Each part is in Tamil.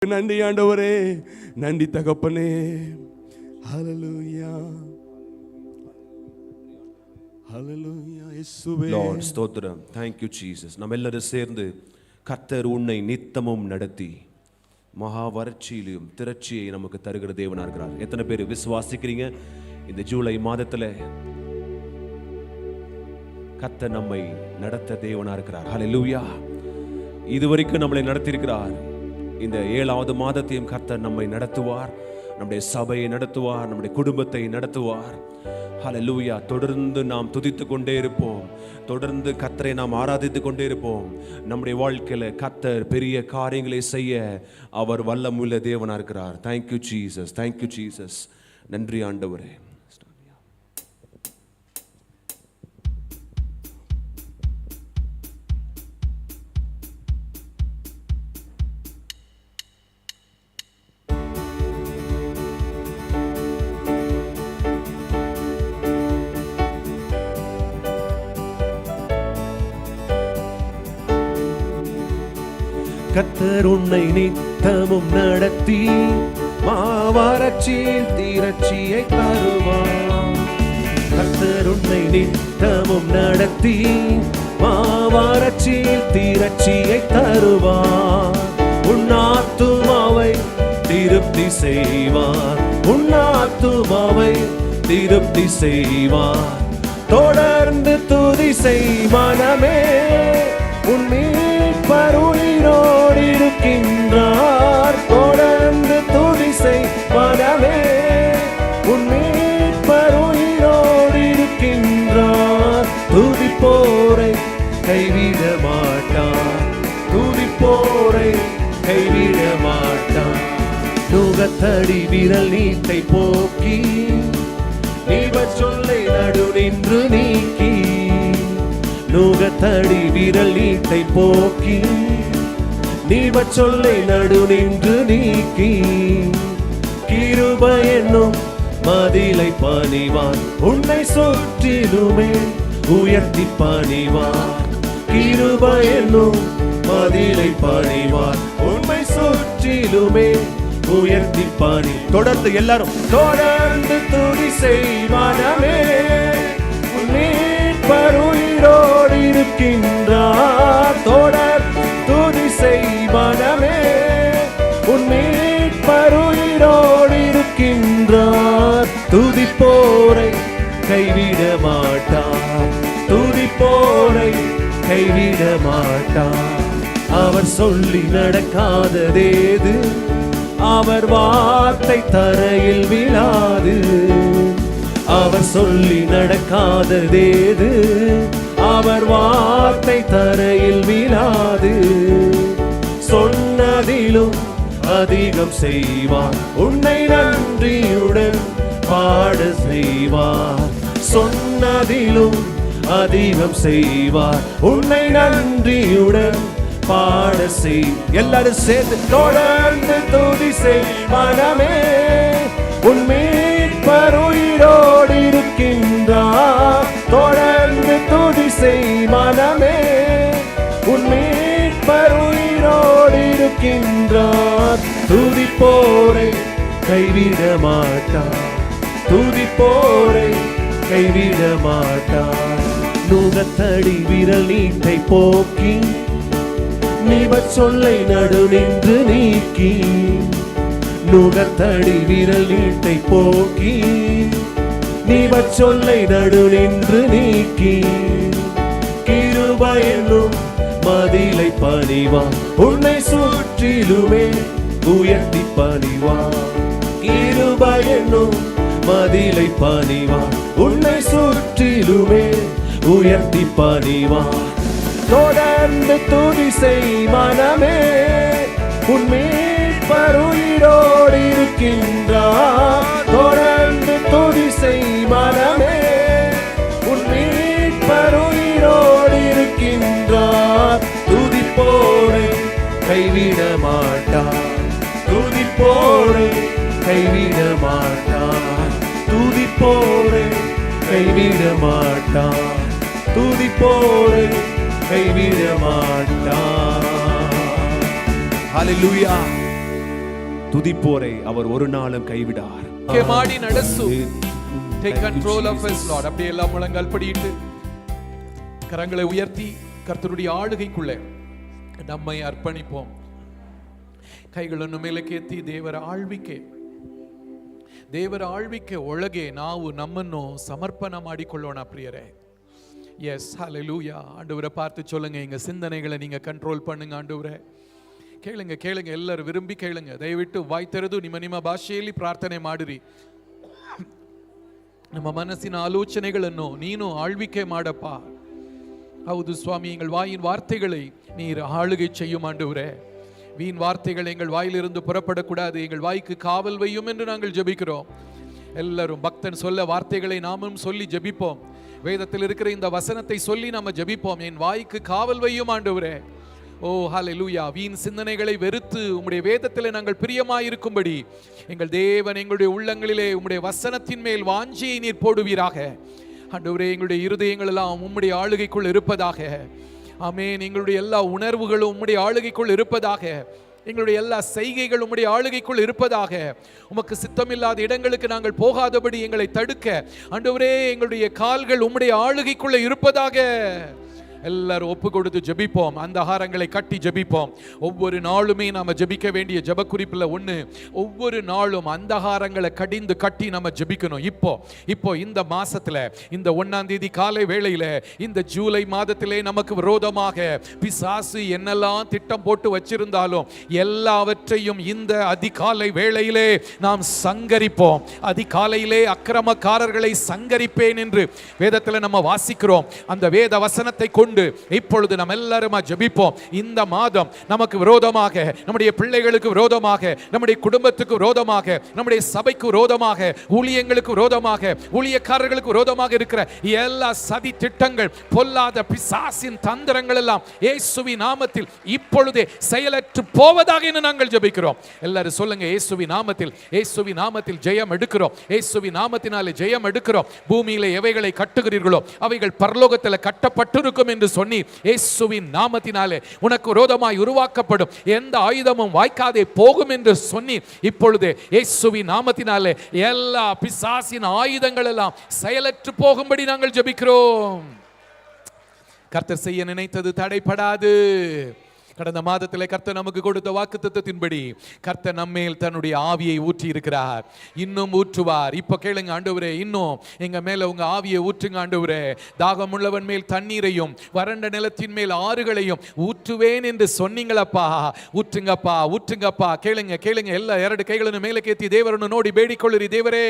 நன்றி ஆண்டவரே, நன்றி தகப்பனே. ஹல்லேலூயா ஹல்லேலூயா இயேசுவே. Lord ஸ்தோத்திரம். Thank you Jesus. நம்ம எல்லாரும் சேர்ந்து கர்த்தர் உன்னை நித்தமும் நடத்தி மகா வறட்சியிலும் திரட்சியை நமக்கு தருகிற தேவனா இருக்கிறார். எத்தனை பேர் விசுவாசிக்கிறீங்க? இந்த ஜூலை மாதத்துல கர்த்தர் நம்மை நடத்த தேவனா இருக்கிறார். ஹல்லேலூயா. இதுவரைக்கும் நம்மளை நடத்தியிருக்கிறார். இந்த 7வது மாதத்தையும் கர்த்தர் நம்மை நடத்துவார். நம்முடைய சபையை நடத்துவார், நம்முடைய குடும்பத்தை நடத்துவார். ஹல்லேலூயா. தொடர்ந்து நாம் துதித்துக் கொண்டே இருப்போம். தொடர்ந்து கர்த்தரை நாம் ஆராதித்துக் கொண்டே இருப்போம். நம்முடைய வாழ்க்கையில கர்த்தர் பெரிய காரியங்களை செய்ய அவர் வல்லமுள்ள தேவனா இருக்கிறார். Thank you Jesus. Thank you Jesus. நன்றி ஆண்டவரே. கர்த்தர் உன்னை நித்தமும் நடத்தி மாவறட்சியில் திரட்சியை தருவார். கர்த்தர் உன்னை நித்தமும் நடத்தி மாவறட்சியில் திரட்சியை தருவார். உன் ஆத்துமாவை திருப்தி செய்வார். உன் ஆத்துமாவை திருப்தி செய்வார். தொடர்ந்து துதி செய் மனமே, உன் மீட்பர் உயிரோடு இருக்கின்றார். தொடர்ந்து துதி செய் மனமே, உன் மீட்பர் உயிரோடு இருக்கின்றார். துதிப்போரை கைவிட மாட்டார். துதிப்போரை கைவிட மாட்டார். நுகத்தடி விரல் நீட்டை போக்கி நீவர் சொல்லை நடு நின்று நீக்கி. நுகத்தடி விரல் நீட்டை போக்கி நீவர் சொல்லை நடு நின்று நீக்கி. கிருபை என்னும் மதிலை பணிவார். உன்னை சுற்றிலுமே உயர்த்தி பணிவார். கிருபை என்னும் மதிலை பணிவார். உன்னை சுற்றிலுமே உயர்த்தி பணி. தொடர்ந்து எல்லாரும் தொடர்ந்து துதி செய் மனமே, உன் மீட்பர் உயிரோடு இருக்கின்றார். தொடர்ந்து துதி செய் மனமே, உன் மீட்பர் உயிரோடு இருக்கின்றார். துதிப்போரை கைவிட மாட்டார். துதிப்போரை கைவிட மாட்டார். அவர் சொல்லி நடக்காததேது, அவர் வார்த்தை தரையில் விழாது. அவர் சொல்லி நடக்காததேது, அவர் வார்த்தை தரையில் விழாது. சொன்னதிலும் அதிகம் செய்வார். உன்னை நன்றியுடன் பாட செய்வார். சொன்னதிலும் அதிகம் செய்வார். உன்னை நன்றியுடன் பாட செய். எல்லாரும் சேர்ந்து தொடர்ந்து துதி செய் மனமே, உன் மீட்பர் உயிரோடு இருக்கின்றார். தொடர்ந்து துதி செய் மனமே, உன் மீட்பர் உயிரோடு இருக்கின்றார். துதிப்போரை கைவிட மாட்டார். துதிப்போரை கைவிட மாட்டார். நுகத்தடி விரல் நீட்டை போக்கி நீவர் சொல்லை நடு நின்று நீக்கி. நுகத்தடி விரல் நீட்டை போக்கி நீவர் சொல்லை நடு நின்று நீக்கி. கிருபை என்னும் மதிலை பணிவார். உன்னை சுற்றிலுமே உயர்த்தி பணிவார். கிருபை என்னும் மதிலை பணிவார். உன்னை சுற்றிலுமே உயர்த்தி பணிவார். தொடர்ந்து துதி செய் மனமே, உன் மீட்பர் உயிரோடு இருக்கின்றார். தொடர்ந்து துதி செய் மனமே, உன் மீட்பர் உயிரோடு இருக்கின்றார். துதிப்போரை கைவிட மாட்டார். துதிப்போரை கைவிட மாட்டார். துதிப்போரை கைவிட மாட்டார். துதிப்போரை கைவிட மாட்டார். ஹல்லேலூயா. துதிப்போரை அவர் ஒரு நாளும் கைவிடார். ಮಾಡಿ ನಡೆಸು. Take control of us, Lord. அப்படியே எல்லாம் முழங்கால் படியிட்டு கரங்களை உயர்த்தி கர்த்தருடைய ஆளுகைக்குள்ளே நம்மை ಅರ್ಪಣಿப்போம். ಕೈಗಳನ್ನು ಮೇಲಕ್ಕೆತ್ತಿ ದೇವರ ಆಳ್ವಿಕೆ ಒಳಗೆ ನಾವು ನಮ್ಮನ್ನು ಸಮರ್ಪಣ ಮಾಡಿಕೊಳ್ಳೋಣ ಪ್ರಿಯರೇ. எஸ் ஹalleluya. ஆண்டவரை பார்த்து சொல்லுங்க, எங்க சிந்தனைகளை நீங்க கண்ட்ரோல் பண்ணுங்க ஆண்டவரே. ಕೇಳುங்க ಎಲ್ಲರೂ ವಿರುಂಬಿ ಕೇಳುங்க. ದಯವಿಟ್ಟು ವಾಯ್ ತೆರೆದು ನಿಮ್ಮ ಭಾಷೆಯಲ್ಲಿ ಪ್ರಾರ್ಥನೆ ಮಾಡಿರಿ. ನಮ್ಮ ಮನಸ್ಸಿನ ಆಲೋಚನೆಗಳನ್ನು ನೀನು ಆಳ್ವಿಕೆ ಮಾಡಪ್ಪ. ಹೌದು ಸ್ವಾಮி, எங்கள் வாயின் வார்த்தைகளை நீர் ஆளுகை செய்யும் ஆண்டவரே. வீண் வார்த்தைகள் எங்கள் வாயிலிருந்து புறப்படக்கூடாது. எங்கள் வாய்க்கு காவல் வையும் என்று நாங்கள் ஜெபிக்கிறோம். எல்லாரும் பக்தன் சொல்ல வார்த்தைகளை நாமும் சொல்லி ஜெபிப்போம். வேதத்தில் இருக்கிற இந்த வசனத்தை சொல்லி நாம ஜெபிப்போம். என் வாய்க்கு காவல் வையும் ஆண்டவரே. ஓ ஹalleluya. வீண் சிந்தனைகளை வெறுத்து உம்முடைய வேதத்திலே நாங்கள் பிரியமாயிருக்கும்படி எங்கள் தேவன் எங்களுடைய உள்ளங்களிலே உம்முடைய வசனத்தின் மேல் வாஞ்சியை நீர் போடுவீராக ஆண்டவரே. எங்களுடைய இருதயங்கள் எல்லாம் உம்முடைய ஆளுகைக்குள் இருப்பதாக. ஆமென். எங்களுடைய எல்லா உணர்வுகளும் உம்முடைய ஆளுகைக்குள் இருப்பதாக. எங்களுடைய எல்லா செய்கைகள் உம்முடைய ஆளுகைக்குள் இருப்பதாக. உமக்கு சித்தமில்லாத இடங்களுக்கு நாங்கள் போகாதபடி எங்களை தடுக்க ஆண்டவரே எங்களுடைய கால்கள் உம்முடைய ஆளுகைக்குள்ள இருப்பதாக. எல்லாரும் ஒப்பு கொடுத்து ஜெபிப்போம். அந்த ஆகாரங்களை கட்டி ஜெபிப்போம். ஒவ்வொரு நாளுமே நாம ஜெபிக்க வேண்டிய ஜெப குறிப்புல ஒண்ணு, ஒவ்வொரு நாளும் அந்த ஆகாரங்களை கடிந்து கட்டி நாம ஜெபிக்கணும். இப்போ இந்த மாசத்துல, இந்த 1ஆம் தேதி காலை வேளையில, இந்த ஜூலை மாதத்திலே நமக்கு விரோதமாக பிசாசு என்னெல்லாம் திட்டம் போட்டு வச்சிருந்தாலும் எல்லாவற்றையும் இந்த அதிகாலை வேளையிலே நாம் சங்கரிப்போம். அதிகாலையிலே அக்கிரமக்காரர்களை சங்கரிப்பேன் என்று வேதத்துல நம்ம வாசிக்கிறோம். அந்த வேத வசனத்தை கொண்டு இப்பொழுது நாம் எல்லாரும் ஜெபிப்போம். இந்த மாதம் நமக்கு விரோதமாக, நம்முடைய பிள்ளைகளுக்கு விரோதமாக, நம்முடைய குடும்பத்துக்கு விரோதமாக, நம்முடைய சபைக்கு விரோதமாக, ஊழியங்களுக்கு விரோதமாக, ஊழியக்காரர்களுக்கு விரோதமாக இருக்கிற எல்லா சதி திட்டங்கள், பொல்லாத பிசாசின் தந்திரங்கள் எல்லாம் இயேசுவின் நாமத்தில் இப்பொழுதே செயலற்று போவதாக என்று நாங்கள் ஜெபிக்கிறோம். எல்லாரும் சொல்லுங்க, இயேசுவின் நாமத்தில் ஜெயம் எடுக்கிறோம். இயேசுவின் நாமத்தினாலே ஜெயம் எடுக்கிறோம். பூமியிலே எவைகளை கட்டுகிறீர்களோ அவைகள் பரலோகத்தில் கட்டப்பட்டிருக்கும் என்று சொன்னி, இயேசுவின் நாமத்தினாலே உனக்கு விரோதமாய் உருவாக்கப்படும் எந்த ஆயுதமும் வாய்க்காதே போகும் என்று சொன்னி, இப்பொழுது இயேசுவின் நாமத்தினாலே எல்லா பிசாசின் ஆயுதங்கள் எல்லாம் செயலற்று போகும்படி நாங்கள் ஜெபிக்கிறோம். கர்த்தர் செய்ய நினைத்தது தடைபடாது. கடந்த மாதத்திலே கர்த்தர் நமக்கு கொடுத்த வாக்குத்தத்தத்தின்படி கர்த்தர் நம்மேல் தன்னுடைய ஆவியை ஊற்றி இருக்கிறார். இன்னும் ஊற்றுவார். இப்ப கேளுங்க, ஆண்டவரே இன்னும் எங்க மேல உங்க ஆவியை ஊற்றுங்க ஆண்டவரே. தாகம் உள்ளவன் மேல் தண்ணீரையும் வறண்ட நிலத்தின் மேல் ஆறுகளையும் ஊற்றுவேன் என்று சொன்னீங்களப்பா. ஊற்றுங்கப்பா. ಕೇಳುங்க ಎಲ್ಲ ಎರಡು ಕೈಗಳನ್ನು ಮೇಲೆ ಕೆತ್ತಿ ದೇವರನ್ನು ನೋಡಿ ಬೇಡಿಕೊಳ್ಳಿರಿ. ದೇವರೇ,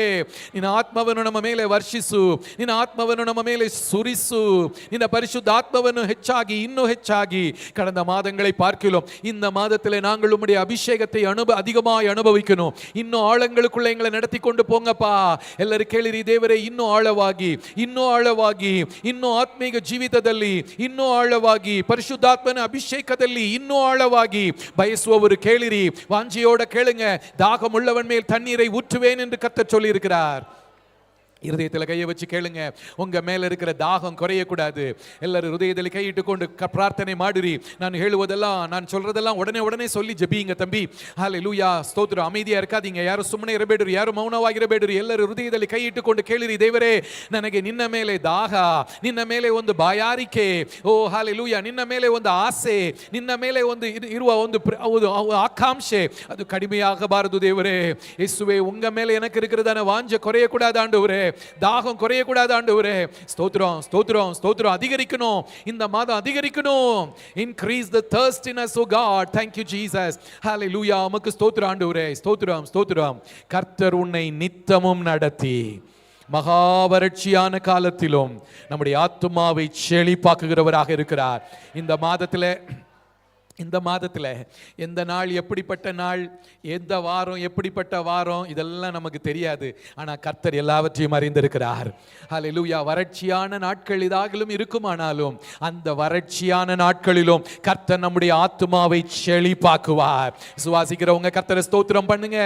ನಿನ್ನ ಆತ್ಮವನ್ನು ನಮ್ಮ ಮೇಲೆ ವರ್ಷಿಸು, ನಿನ್ನ ಆತ್ಮವನ್ನು ನಮ್ಮ ಮೇಲೆ ಸುರಿಸು, ನಿನ್ನ ಪರಿಶುದ್ಧ ಆತ್ಮವನ್ನು ಹೆಚ್ಚಾಗಿ ಇನ್ನೂ ಹೆಚ್ಚಾಗಿ. கடந்த மாதங்களை பார்க்கிறோம். இந்த மாதத்திலே நாங்கள் உம்முடைய அபிஷேகத்தை அதிகமாய் அனுபவிக்கணும். இன்னும் ஆழங்களுக்குள்ள எங்களை நடத்தி கொண்டு போங்கப்பா. எல்லாரும் ಕೇಳಿರಿ, ದೇವರೇ ಇನ್ನೂ ಆಳವಾಗಿ, ಇನ್ನೂ ಆತ್ಮೀಕ ಜೀವಿತದಲ್ಲಿ ಇನ್ನೂ ಆಳವಾಗಿ, ಪರಿಶುದ್ಧಾತ್ಮನ ಅಭಿಷೇಕದಲ್ಲಿ ಇನ್ನೂ ಆಳವಾಗಿ ಬಯಸುವವರು ಕೇಳಿರಿ. வாஞ்சியோட கேளுங்க. தாகம் உள்ளவன் மேல் தண்ணீரை ஊற்றுவேன் என்று கர்த்தர் சொல்லி இருக்கிறார். இருதயத்தில் கையை வச்சு கேளுங்க. உங்க மேல இருக்கிற தாகம் குறையக்கூடாது. எல்லாரும் இருதயத்தில் கையிட்டு கொண்டு பிரார்த்தனை ಮಾಡಿರಿ. நான் ಹೇಳುವುದெல்லாம், நான் சொல்றதெல்லாம் உடனே சொல்லி ஜெபிங்க தம்பி. ஹalleluya, ஸ்தோத்திரம். அமைதியா இருக்காதீங்க. யாரும் ಸುಮ್ಮನೆ ಇರಬೇಡ್ರಿ, ಯಾರು ಮೌನವಾಗಿರಬೇಡ್ರಿ. ಎಲ್ಲರೂ ಹೃದಯದಲ್ಲಿ ಕೈ ಇಟ್ಟುಕೊಂಡು ಕೇಳಿರಿ, ದೇವರೇ ನನಗೆ ನಿನ್ನ ಮೇಲೆ ದಾಹ, ನಿನ್ನ ಮೇಲೆ ಒಂದು ಬಾಯಾರಿಕೆ, ಓ ಹalleluya, ನಿನ್ನ ಮೇಲೆ ಒಂದು ಆಸೆ, ನಿನ್ನ ಮೇಲೆ ಒಂದು ಇರುವ ಒಂದು ಆಕಾಂಕ್ಷೆ ಅದು ಕಡಿಮೆಯಾಗಬಾರದು ದೇವರೇ. ಯೇಸುவே, உங்க மேல எனக்கு இருக்கிறதான வாஞ்சை குறையக்கூடாது ஆண்டவரே. தாகம் குறையக்கூடாது ஆண்டவரே. ஸ்தோத்திரம். அதிகரிக்கணும். இந்த மாதம் அதிகரிக்கணும். Increase the thirst in us, oh God. Thank you Jesus. Hallelujah. உமக்கு ஸ்தோத்திரம் ஆண்டவரே. ஸ்தோத்திரம். கர்த்தர் உன்னை நித்தமும் நடத்தி மகாவறட்சியான காலத்திலும் நம்முடைய ஆத்துமாவை செழிப்பாக்குகிறவராக இருக்கிறார். இந்த மாதத்தில் எந்த நாள் எப்படிப்பட்ட நாள், எந்த வாரம் எப்படிப்பட்ட வாரம், இதெல்லாம் நமக்கு தெரியாது. ஆனால் கர்த்தர் எல்லாவற்றையும் அறிந்திருக்கிறார். ஹல்லேலூயா. வறட்சியான நாட்கள் இதாகிலும் இருக்குமானாலும் அந்த வறட்சியான நாட்களிலும் கர்த்தர் நம்முடைய ஆத்துமாவை செழிப்பாக்குவார். சுவாசிக்கிறவங்க கர்த்தரை ஸ்தோத்திரம் பண்ணுங்க.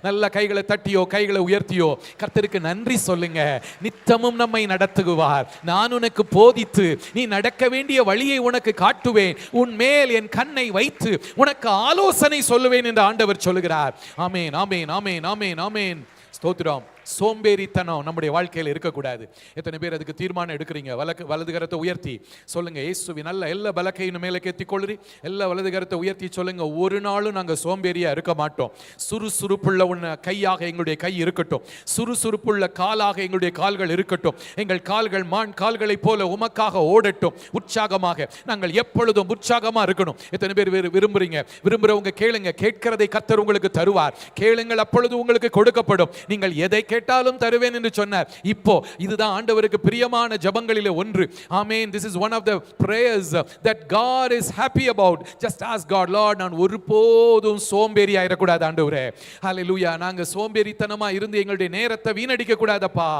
நல்ல கைகளை தட்டியோ கைகளை உயர்த்தியோ கர்த்தருக்கு நன்றி சொல்லுங்க. நித்தமும் நம்மை நடத்துவார். நான் உனக்கு போதித்து நீ நடக்க வேண்டிய வழியை உனக்கு காட்டுவேன். உன் மேல் என் கண்ணை உன்னை வைத்து உனக்கு ஆலோசனை சொல்லுவேன் என்று ஆண்டவர் சொல்லுகிறார். ஆமென், ஆமென், ஆமென், ஆமென், ஆமென். ஸ்தோத்திரம். சோம்பேறித்தனம் நம்முடைய வாழ்க்கையில் இருக்கக்கூடாது. எத்தனை பேர் அதுக்கு தீர்மானம் எடுக்கிறீங்க? வலது கரத்தை உயர்த்தி சொல்லுங்க, இயேசுவின் நல்ல எல்லா பலக்கையும் மேலே கேத்தி கொள்றி, எல்லா வலது கரத்தை உயர்த்தி சொல்லுங்க, ஒரு நாளும் நாங்கள் சோம்பேறியா இருக்க மாட்டோம். சுறுசுறுப்புள்ள உன்ன கையாக எங்களுடைய கை இருக்கட்டும், சுறுசுறுப்புள்ள காலாக எங்களுடைய கால்கள் இருக்கட்டும், எங்கள் கால்கள் மான் கால்களைப் போல உமக்காக ஓடட்டும். உற்சாகமாக நாங்கள் எப்பொழுதும் உற்சாகமா இருக்கணும். எத்தனை பேர் விரும்புறவங்க கேளுங்க, கேட்கிறதை கர்த்தர் உங்களுக்கு தருவார். கேளுங்கள், அப்பொழுது உங்களுக்கு கொடுக்கப்படும். நீங்கள் எதை கேட்டாலும் தருவேன் என்று சொன்னார். இப்போ இதுதான் ஆண்டவருக்கு பிரியமான ஜெபங்களிலே ஒன்று. ஆமென். This is one of the prayers that God is happy about. Just ask God, Lord, நான் ஒருபோதும் சோம்பேறியா இருக்கக்கூடாது ஆண்டவரே. ஹalleluya. நாங்க சோம்பேறித்தனமா இருந்து எங்களுடைய நேரத்தை வீணடிக்க கூடாதப்பா.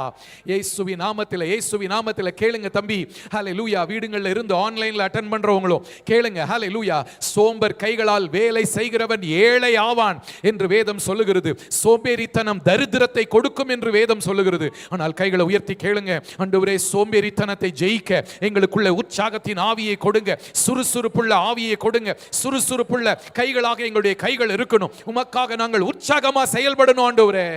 இயேசுவின் நாமத்திலே கேளுங்க தம்பி. ஹalleluya. வீடுகள்ல இருந்து ஆன்லைன்ல அட்டெண்ட் பண்றவங்களோ கேளுங்க. ஹalleluya. சோம்பர் கைகளால் வேலை செய்கிறவன் ஏழை ஆவான் என்று வேதம் சொல்லுகிறது. சோம்பேறித்தனம் தரித்திரத்தை கொடுக்கும் என்று வேதம் சொல்லுகிறது. ஆனால் கைகளை உயர்த்தி கேளுங்க, ஆண்டவரே சோம்பேறித்தனத்தை ஜெயிக்க எங்களுக்குள்ள உற்சாகத்தின் ஆவியை கொடுங்க, சுறுசுறுப்புள்ள ஆவியை கொடுங்க. சுறுசுறுப்புள்ள கைகளாக எங்களுடைய கைகள் இருக்கணும். உமக்காக நாங்கள் உற்சாகமா செயல்படணும் ஆண்டவரே.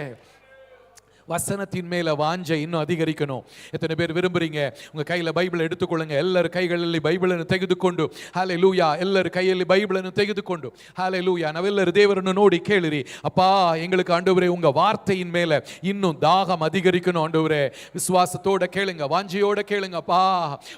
வசனத்தின் மேல வாஞ்சை இன்னும் அதிகரிக்கணும். எத்தனை பேர் விரும்புறீங்க? உங்க கையில பைபிள் எடுத்துக்கொள்ளுங்க. எல்லாரும் கைகளில் பைபிளನ್ನು ತೆಗೆದುಕೊಂಡು ஹalleluya, ಎಲ್ಲರ ಕೈಯಲ್ಲಿ ಬೈಬಲನ್ನು ತೆಗೆದುಕೊಂಡು ஹalleluya, ನಾವೆಲ್ಲರೂ ದೇವರನ್ನು ನೋಡಿ ಕೇಳಿರಿ, அப்பா எங்களுக்கு ஆண்டவரே உங்க வார்த்தையின் மேல இன்னும் தாகம் அதிகரிக்கணும் ஆண்டவரே. விசுவாசத்தோட கேளுங்க, வாஞ்சையோட கேளுங்க, அப்பா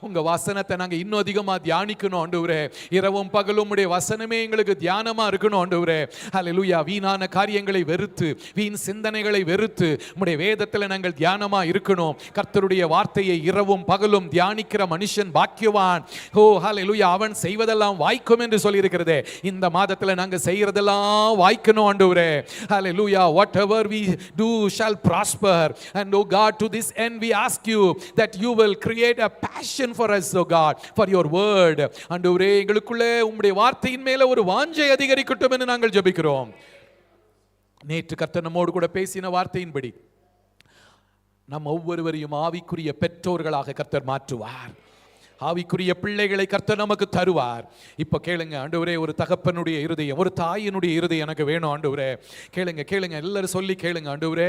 உங்க வசனத்தை நாங்க இன்னும் அதிகமா தியானிக்கணும் ஆண்டவரே. இரவும் பகலும் உடைய வசனமே எங்களுக்கு தியானமா இருக்கணும் ஆண்டவரே. ஹalleluya. வீணான காரியங்களை வெறுத்து, வீண் சிந்தனைகளை வெறுத்து உடைய வேதத்தில் நாங்கள் தியானமா இருக்கணும். கர்த்தருடைய வார்த்தையை இரவும் பகலும் தியானிக்கிற மனுஷன் பாக்கியவான். ஓ ஹalleluya. அவன் செய்வதெல்லாம் வாய்க்கும் என்று சொல்லி இருக்கிறதே. இந்த மாதத்தில் நாங்க செய்யறதெல்லாம் வாய்க்கணும் ஆண்டவரே. ஹalleluya. Whatever we do shall prosper. And oh God, to this end we ask you that you will create a passion for us, oh God, for your word. ஆண்டவரே எங்களுக்குள்ளே உம்முடைய வார்த்தையின் மேல ஒரு வாஞ்சை அதிகரிக்கட்டும் என்று நாங்கள் ஜெபிக்கிறோம். நேற்று கர்த்தர் நம்மோடு கூட பேசின வார்த்தையின்படி நம் ஒவ்வொருவரையும் ஆவிக்குரிய பெற்றோர்களாக கர்த்தர் மாற்றுவார். ஆவிக்குரிய பிள்ளைகளை கர்த்தர் நமக்கு தருவார். இப்போ கேளுங்க ஆண்டவரே, ஒரு தகப்பனுடைய இருதயம், ஒரு தாயினுடைய இருதயம் எனக்கு வேணும் ஆண்டவரே. கேளுங்க கேளுங்க, எல்லாரும் சொல்லி கேளுங்க. ஆண்டவரே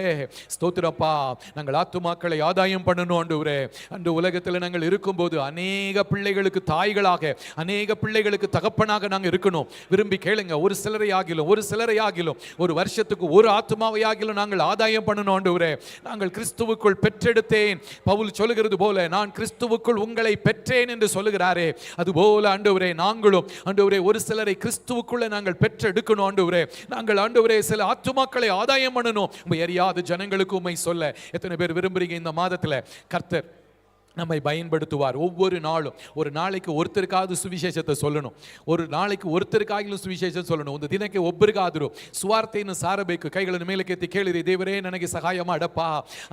ஸ்தோத்திரப்பா, நாங்கள் ஆத்துமாக்களை ஆதாயம் பண்ணணும் ஆண்டவரே. அந்த உலகத்தில் நாங்கள் இருக்கும்போது அநேக பிள்ளைகளுக்கு தாய்களாக, அநேக பிள்ளைகளுக்கு தகப்பனாக நாங்கள் இருக்கணும். விரும்பி கேளுங்க, ஒரு சிலரை ஆகிலும் ஒரு வருஷத்துக்கு ஒரு ஆத்துமாவை ஆகிலும் நாங்கள் ஆதாயம் பண்ணணும் ஆண்டவரே. நாங்கள் கிறிஸ்துவுக்குள் பெற்றெடுத்தேன், பவுல் சொல்லுகிறது போல, நான் கிறிஸ்துவுக்குள் உங்களை பெற்றேன் என்று சொல்லுகிறாரே, அதுபோல ஆண்டவரே நாங்களும் ஆண்டவரே ஒரு சிலரை கிறிஸ்துவுக்குள்ள நாங்கள் பெற்றெடுக்கணும் ஆண்டவரே. நாங்கள் ஆண்டவரே சில ஆத்துமாக்களை ஆதாயம் பண்ணணும். அறியாத ஜனங்களுக்கு உம்மை சொல்ல எத்தனை பேர் விரும்புறீங்க? இந்த மாதத்துல கர்த்தர் நம்மை பயன்படுத்துவார். ஒவ்வொரு நாளும் ஒரு நாளைக்கு ஒருத்தருக்காவது சுவிசேஷத்தை சொல்லணும். ஒரு நாளைக்கு ஒருத்தருக்காகிலும் ಸುವಿಶೇಷ சொல்லணும். ಒಂದು ದಿನಕ್ಕೆ ಒಬ್ಬರಿಗಾದರೂ ಸುವಾರ್ತೆಯನ್ನು ಸಾರಬೇಕು. ಕೈಗಳನ್ನು ಮೇಲಕ್ಕೆತ್ತಿ ಕೇಳಿರಿ, ದೇವರೇ ನನಗೆ ಸಹಾಯ ಮಾಡಪ್ಪ,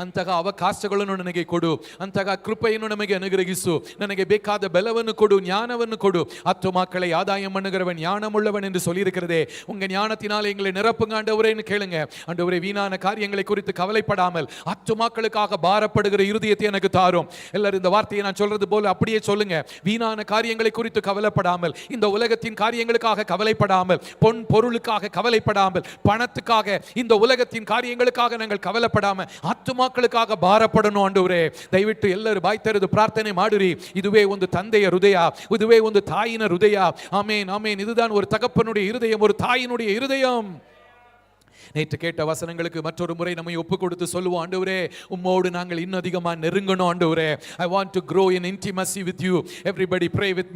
ಅಂತಹ ಅವಕಾಶಗಳನ್ನು ನನಗೆ ಕೊಡು, ಅಂತಹ ಕೃಪೆಯನ್ನು ನಮಗೆ ಅನುಗ್ರಹಿಸು, ನನಗೆ ಬೇಕಾದ ಬಲವನ್ನು ಕೊಡು, ஞானವನ್ನು ಕೊಡು. ஆத்துமாக்களை ஆதாயம் பண்ணுகிறவன் ஞானமுள்ளவன் என்று சொல்லியிருக்கிறதே. உங்க ஞானத்தினால் எங்களை நிரப்புங்க ஆண்டவரேன்னு கேளுங்க. ஆண்டவரே வீணான காரியங்களை குறித்து கவலைப்படாமல் ஆத்துமாக்களுக்காக பாரப்படுகிற இருதயத்தை எனக்கு தாரும். இந்த வார்த்தையை நான் சொல்றது போல அப்படியே சொல்லுங்க. வீணான காரியங்களை குறித்து கவலைப்படாமல், இந்த உலகத்தின் காரியங்களுக்காக கவலைப்படாமல், பொன் பொருளுக்காக கவலைப்படாமல், பணத்துக்காக, இந்த உலகத்தின் காரியங்களுக்காக நாங்கள் கவலைப்படாமல் ஆத்துமாக்களுக்காக பாரப்படணும் ஆண்டவரே. ದಯವಿಟ್ಟು ಎಲ್ಲರೂ ಬಾಯಿ ತೆರೆದು ಪ್ರಾರ್ಥನೆ ಮಾಡಿರಿ. இதுவே ಒಂದು ತಂದೆಯ ಹೃದಯ, இதுவே ಒಂದು ತಾಯಿನ ಹೃದಯ. ஆமென் ஆமென். இதுதான் ஒரு தகப்பனுடைய இருதயம், ஒரு தாயினுடைய இருதயம். நேற்று கேட்ட வசனங்களுக்கு மற்றொரு முறை நம்மை ஒப்பு கொடுத்து சொல்லுவோம். ஆண்டவரே உம்மோடு நாங்கள் இன்னும் அதிகமாக நெருங்கணும் ஆண்டவரே. I want to grow in intimacy with you. Everybody pray with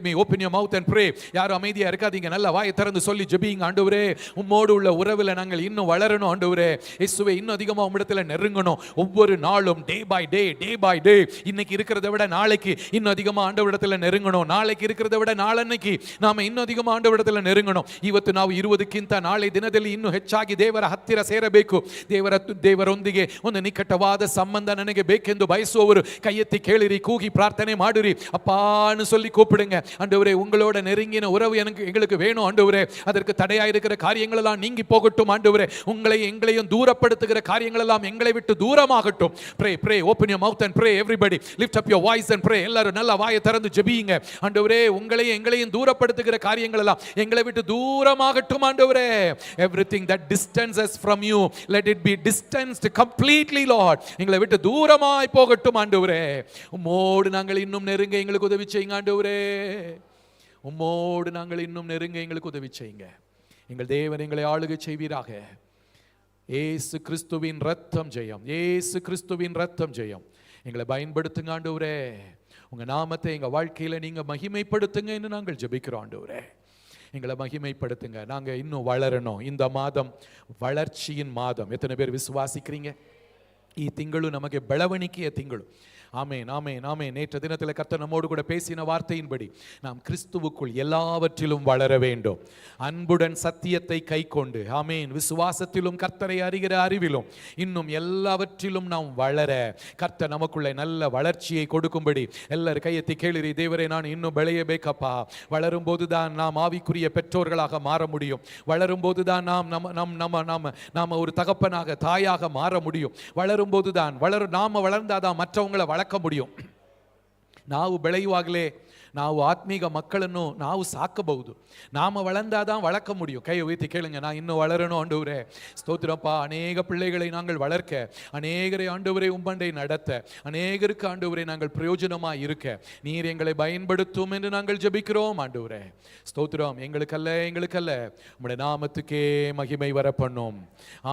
me. Open your mouth and pray. யாரும் அமைதியா இருக்காதீங்க, நல்ல வாயை திறந்து சொல்லி ஜெபிங்க. ஆண்டவரே உம்மோடு உள்ள உறவில் நாங்கள் இன்னும் வளரணும் ஆண்டவரே. இயேசுவே இன்னும் அதிகமாக உம்மிடத்தில் நெருங்கணும். ஒவ்வொரு நாளும் டே பை டே இன்னைக்கு இருக்கிறத விட நாளைக்கு இன்னும் அதிகமாக ஆண்டவரிடத்தில் நெருங்கணும். நாளைக்கு இருக்கிறத விட நாளன்னைக்கு நாம இன்னும் அதிகமாக ஆண்டவரிடத்தில் நெருங்கணும். ಇವತ್ತು ನಾವು ಇರುವುದಕ್ಕಿಂತ ನಾಳೆ ದಿನದಲ್ಲಿ ಇನ್ನೂ ಹೆಚ್ಚಾಗಿ ದೇವರ ಹತ್ತಿರ ಸೇರಬೇಕು, ದೇವರೊಂದಿಗೆ ಒಂದು ನಿಕಟವಾದ ಸಂಬಂಧ ನನಗೆ ಬೇಕೆಂದು ಬಯಸುವವರು ಕೈ ಎತ್ತಿ ಕೇಳಿರಿ, ಕೂಗಿ ಪ್ರಾರ್ಥನೆ ಮಾಡಿರಿ. அப்பான்னு சொல்லி கூப்பிடுங்க. ஆண்டவரே, உங்களோட நெருங்கின உறவு எங்களுக்கு வேணும் ஆண்டவரே. அதற்கு தடையா இருக்கிற காரியங்கள் எல்லாம் நீங்கி போகட்டும் ஆண்டவரே. எங்களையும் தூரப்படுத்துகிற காரியங்கள் எல்லாம் எங்களை விட்டு தூரமாகட்டும். pray open your mouth and pray everybody, lift up your voice and pray. எல்லாரும் நல்ல வாயை திறந்து ஜெபியுங்க. ஆண்டவரே, எங்களையும் தூரப்படுத்துகிற காரியங்கள் எல்லாம் எங்களை விட்டு தூரமாகட்டும் ஆண்டவரே. everything that distances from you, let it be distanced completely Lord. எங்களை விட்டு தூரமாய் போகட்டும் ஆண்டவரே. உம்மோடு நாங்கள் இன்னும் நெருங்க எங்களுக்கு உதவி செய்யுங்க ஆண்டவரே. உம்மோடு நாங்கள் இன்னும் நெருங்க எங்களுக்கு உதவி செய்யுங்க. எங்கள் தேவன் எங்களை ஆளுகை செய்வீராக. ஏசு கிறிஸ்துவின் ரத்தம் ஜெயம், ஏசு கிறிஸ்துவின் ரத்தம் ஜெயம். எங்களை பயன்படுத்துங்க ஆண்டவரே. உங்க நாமத்தை எங்க வாழ்க்கையில நீங்க மகிமைப்படுத்துங்க என்று நாங்கள் ஜெபிக்கிறோம் ஆண்டவரே. எங்களை மகிமைப்படுத்துங்க. நாங்க இன்னும் வளரணும். இந்த மாதம் வளர்ச்சியின் மாதம். எத்தனை பேர் விசுவாசிக்கிறீங்க? ಈ ತಿಂಗಳು ನಮಗೆ ಬೆಳವಣಿಗೆಯ ತಿಂಗಳು. ஆமேன் ஆமேன் ஆமேன். நேற்று தினத்தில் கர்த்தர் நம்மோடு கூட பேசின வார்த்தையின்படி நாம் கிறிஸ்துவுக்குள் எல்லாவற்றிலும் வளர வேண்டும். அன்புடன் சத்தியத்தை கை கொண்டு ஆமேன் விசுவாசத்திலும் கர்த்தரை அறிகிற அறிவிலும் இன்னும் எல்லாவற்றிலும் நாம் வளர கர்த்தர் நமக்குள்ளே நல்ல வளர்ச்சியை கொடுக்கும்படி எல்லாரும் கையெத்தி கேளுரி. தேவரே, நான் இன்னும் ಬೆಳೆಯಬೇಕப்பா. வளரும் போதுதான் நாம் ஆவிக்குரிய பெற்றோர்களாக மாற முடியும். வளரும் போதுதான் நாம் ஒரு தகப்பனாக தாயாக மாற முடியும். வளரும் போதுதான் நாம வளர்ந்தாதான் மற்றவங்களை வளர்க்க முடியும். ನಾವು ಬೆಳೆಯುವಾಗಲೇ ನಾವು ಆತ್ಮೀಗ ಮಕ್ಕಳನ್ನು ನಾವು ಸಾಕಬಹುದು. நாம வளர்ந்தாதான் வளர்க்க முடியும். கையை உயர்த்தி கேளுங்க, நான் இன்னும் வளரணும் ஆண்டவரே. ஸ்தோத்திரப்பா. அநேக பிள்ளைகளை நாங்கள் வளர்க்க, அநேகரை ஆண்டவரே உம்மண்டை நடத்த, அநேகருக்கு ஆண்டவரே நாங்கள் பிரயோஜனமாய் இருக்க நீர் எங்களை பயன்படுத்தும் என்று நாங்கள் ஜெபிக்கிறோம் ஆண்டவரே. ஸ்தோத்திரம். எங்களுக்கல்ல உம்முடைய நாமத்துக்கே மகிமை வர பண்ணும்.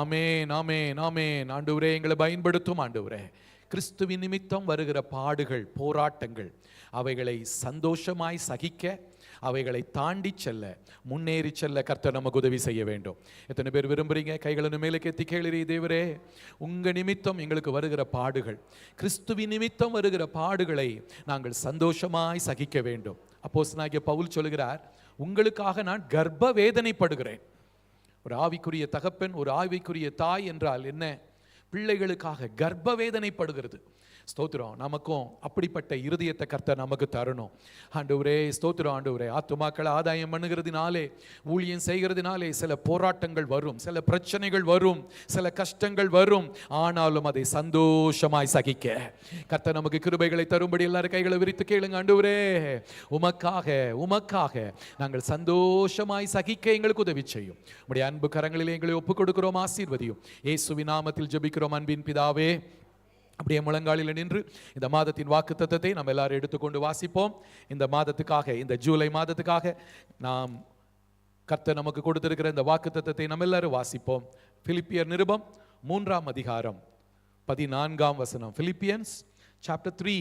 ஆமேன் ஆமேன் ஆமேன். ஆண்டவரே, எங்களை பயன்படுத்தும் ஆண்டவரே. கிறிஸ்துவின் நிமித்தம் வருகிற பாடுகள், போராட்டங்கள், அவைகளை சந்தோஷமாய் சகிக்க, அவைகளை தாண்டி செல்ல, முன்னேறி செல்ல கர்த்தர் நமக்கு உதவி செய்ய வேண்டும். எத்தனை பேர் விரும்புறீங்க? கைகளை மேலே கேத்தி கேளுறீ. தேவரே, உங்க நிமித்தம் எங்களுக்கு வருகிற பாடுகள், கிறிஸ்துவின் நிமித்தம் வருகிற பாடுகளை நாங்கள் சந்தோஷமாய் சகிக்க வேண்டும். அப்போஸ்தலனாகிய பவுல் சொல்கிறார், உங்களுக்காக நான் கர்ப்ப வேதனைப்படுகிறேன். ஒரு ஆவிக்குரிய தகப்பன், ஒரு ஆவிக்குரிய தாய் என்றால் என்ன? பிள்ளைகளுக்காக கர்ப்ப வேதனைப்படுகிறது. ஸ்தோத்திரம். நமக்கும் அப்படிப்பட்ட இருதயத்தை கர்த்தர் நமக்கு தரணும் ஆண்டவரே. ஸ்தோத்திரம் ஆண்டவரே. ஆத்துமாக்களை ஆதாயம் பண்ணுகிறதுனாலே, ஊழியம் செய்கிறதுனாலே சில போராட்டங்கள் வரும், சில பிரச்சனைகள் வரும், சில கஷ்டங்கள் வரும். ஆனாலும் அதை சந்தோஷமாய் சகிக்க கர்த்தர் நமக்கு கிருபைகளை தரும்படி எல்லாரும் கைகளை விரித்து கேளுங்க. ஆண்டவரே, உமக்காக நாங்கள் சந்தோஷமாய் சகிக்க எங்களுக்கு உதவி செய்யும். உம்முடைய அன்பு கரங்களிலே எங்களை ஒப்புக் கொடுக்கிறோம். ஆசீர்வதியும். இயேசுவின் நாமத்தில் ஜெபிக்கிறோம் அன்பின் பிதாவே. அப்படியே முழங்காலில் நின்று இந்த மாதத்தின் வாக்குத்தத்தத்தை நம்ம எல்லாரும் எடுத்துக்கொண்டு வாசிப்போம். இந்த மாதத்துக்காக, இந்த ஜூலை மாதத்துக்காக நாம் கர்த்தர் நமக்கு கொடுத்திருக்கிற இந்த வாக்குத்தத்தத்தை நம்ம எல்லாரும் வாசிப்போம். பிலிப்பியர் நிருபம் 3ஆம் அதிகாரம் 14ஆம் வசனம். Philippians chapter 3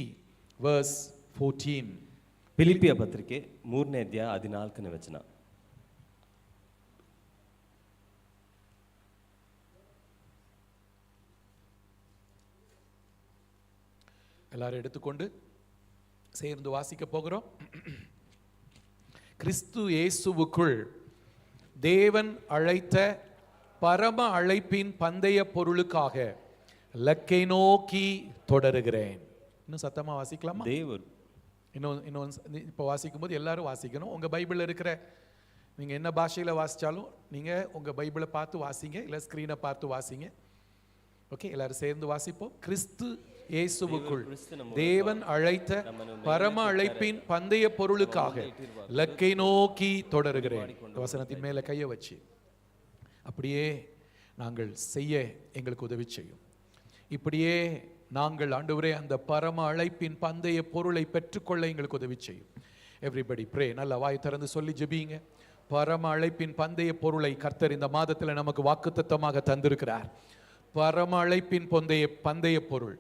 verse 14. ಫಿಲಿಪಿಯ ಪತ್ರಿಕೆ 3ನೇ ಅಧ್ಯಾಯ 14ನೇ ವಚನ. எல்லாரும் எடுத்துக்கொண்டு சேர்ந்து வாசிக்க போகிறோம். கிறிஸ்து இயேசுவுக்குள் தேவன் அழைத்த பரம அழைப்பின் பந்தய பொருளுக்காக லக்கை நோக்கி தொடருகிறேன். இன்னும் சத்தமா வாசிக்கலாமா? தேவர் இன்னும் இப்போ வாசிக்கும் போது எல்லாரும் வாசிக்கணும். உங்க பைபிள் இருக்கிற நீங்க என்ன பாஷையில வாசிச்சாலும் நீங்க உங்க பைபிளை பார்த்து வாசிங்க, இல்ல ஸ்கிரீனை பார்த்து வாசிங்க. ஓகே, எல்லாரும் சேர்ந்து வாசிப்போம். கிறிஸ்து இயேசுவுக்குள் தேவன் அழைத்த பரம அழைப்பின் பந்தய பொருளுக்காக லக்கை நோக்கி தொடருகிறேன். வசனத்தின் மேல கையை வச்சு அப்படியே நாங்கள் செய்ய எங்களுக்கு உதவி செய்யும். இப்படியே நாங்கள் ஆண்டவரே அந்த பரம அழைப்பின் பந்தய பொருளை பெற்றுக்கொள்ள எங்களுக்கு உதவி செய்யும். Everybody pray. நல்ல வாய் திறந்து சொல்லி ஜெபிங்க. பரம அழைப்பின் பந்தய பொருளை கர்த்தர் இந்த மாதத்தில் நமக்கு வாக்குத்தத்தமாக தந்திருக்கிறார். பரம அழைப்பின் பந்தய பொருள்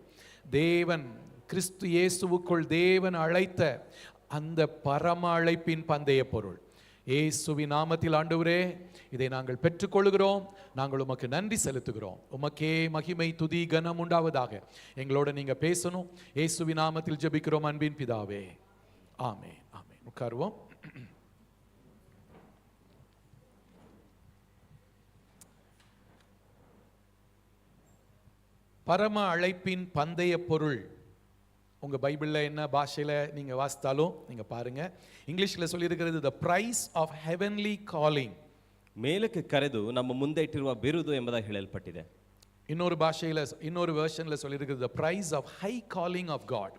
தேவன், கிறிஸ்து இயேசுவுக்குள் தேவன் அழைத்த அந்த பரம அழைப்பின் பந்தய பொருள். இயேசுவின் நாமத்தில் ஆண்டவரே இதை நாங்கள் பெற்றுக்கொள்கிறோம். நாங்கள் உமக்கு நன்றி செலுத்துகிறோம். உமக்கே மகிமை துதி கனம் உண்டாவதாக. எங்களோட நீங்க பேசணும். இயேசுவின் நாமத்தில் ஜெபிக்கிறோம் அன்பின் பிதாவே. ஆமென் ஆமென். உட்காருவோம். பரம அழைப்பின் பந்தய பொருள். உங்க பைபிள்ல என்ன பாஷையில நீங்க வாசித்தாலும் நீங்க பாருங்க, இங்கிலீஷ்ல சொல்லியிருக்கிறது the price of heavenly calling. ಮೇಲಕ್ಕೆ ಕರೆದು ನಮ್ಮ ಮುಂದೆ ಇಟ್ಟಿರುವ ಬಿರುದು ಎಂಬುದಾಗಿ ಹೇಳಲ್ಪಟ್ಟಿದೆ. இன்னொரு பாஷையில இன்னொரு வெர்ஷன்ல சொல்லியிருக்கிறது the price of high calling of God.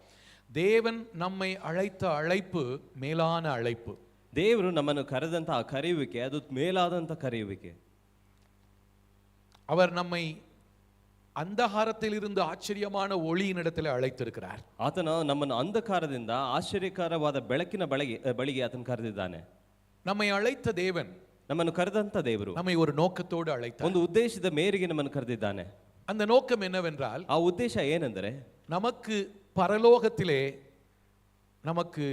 தேவன் நம்மை அழைத்த அழைப்பு மேலான அழைப்பு. ದೇವರು ನಮ್ಮನ್ನು ಕರೆದಂತ ಆ ಕರೆಯುವಿಕೆ ಅದು ಮೇಲಾದಂತ ಕರೆಯುವಿಕೆ. அவர் நம்மை ಅಂಧಕಾರத்தில் இருந்து ஆச்சரியமான ஒளியின் இடத்தில் அழைத்திருக்கிறார். ಆತನು ನಮ್ಮನ್ನು ಅಂಧಕಾರದಿಂದ ಆಶ್ಚರ್ಯಕರವಾದ ಬೆಳಕಿನ ಬಳಿಗೆ ಆತನು ಕರೆದಿದ್ದಾನೆ. நம்மை அழைத்த தேவன், ನಮ್ಮನ್ನು ಕರೆದಂತ ದೇವರು நம்மை ஒரு நோக்கத்தோடு அழைத்தார். ಒಂದು ಉದ್ದೇಶದ ಮೇರೆಗೆ ನಮ್ಮನ್ನು ಕರೆದಿದ್ದಾನೆ. அந்த நோக்கம் என்னவென்றால், ಆ ಉದ್ದೇಶ ಏನೆಂದರೆ நமக்கு பரலோகத்திலே நமக்கு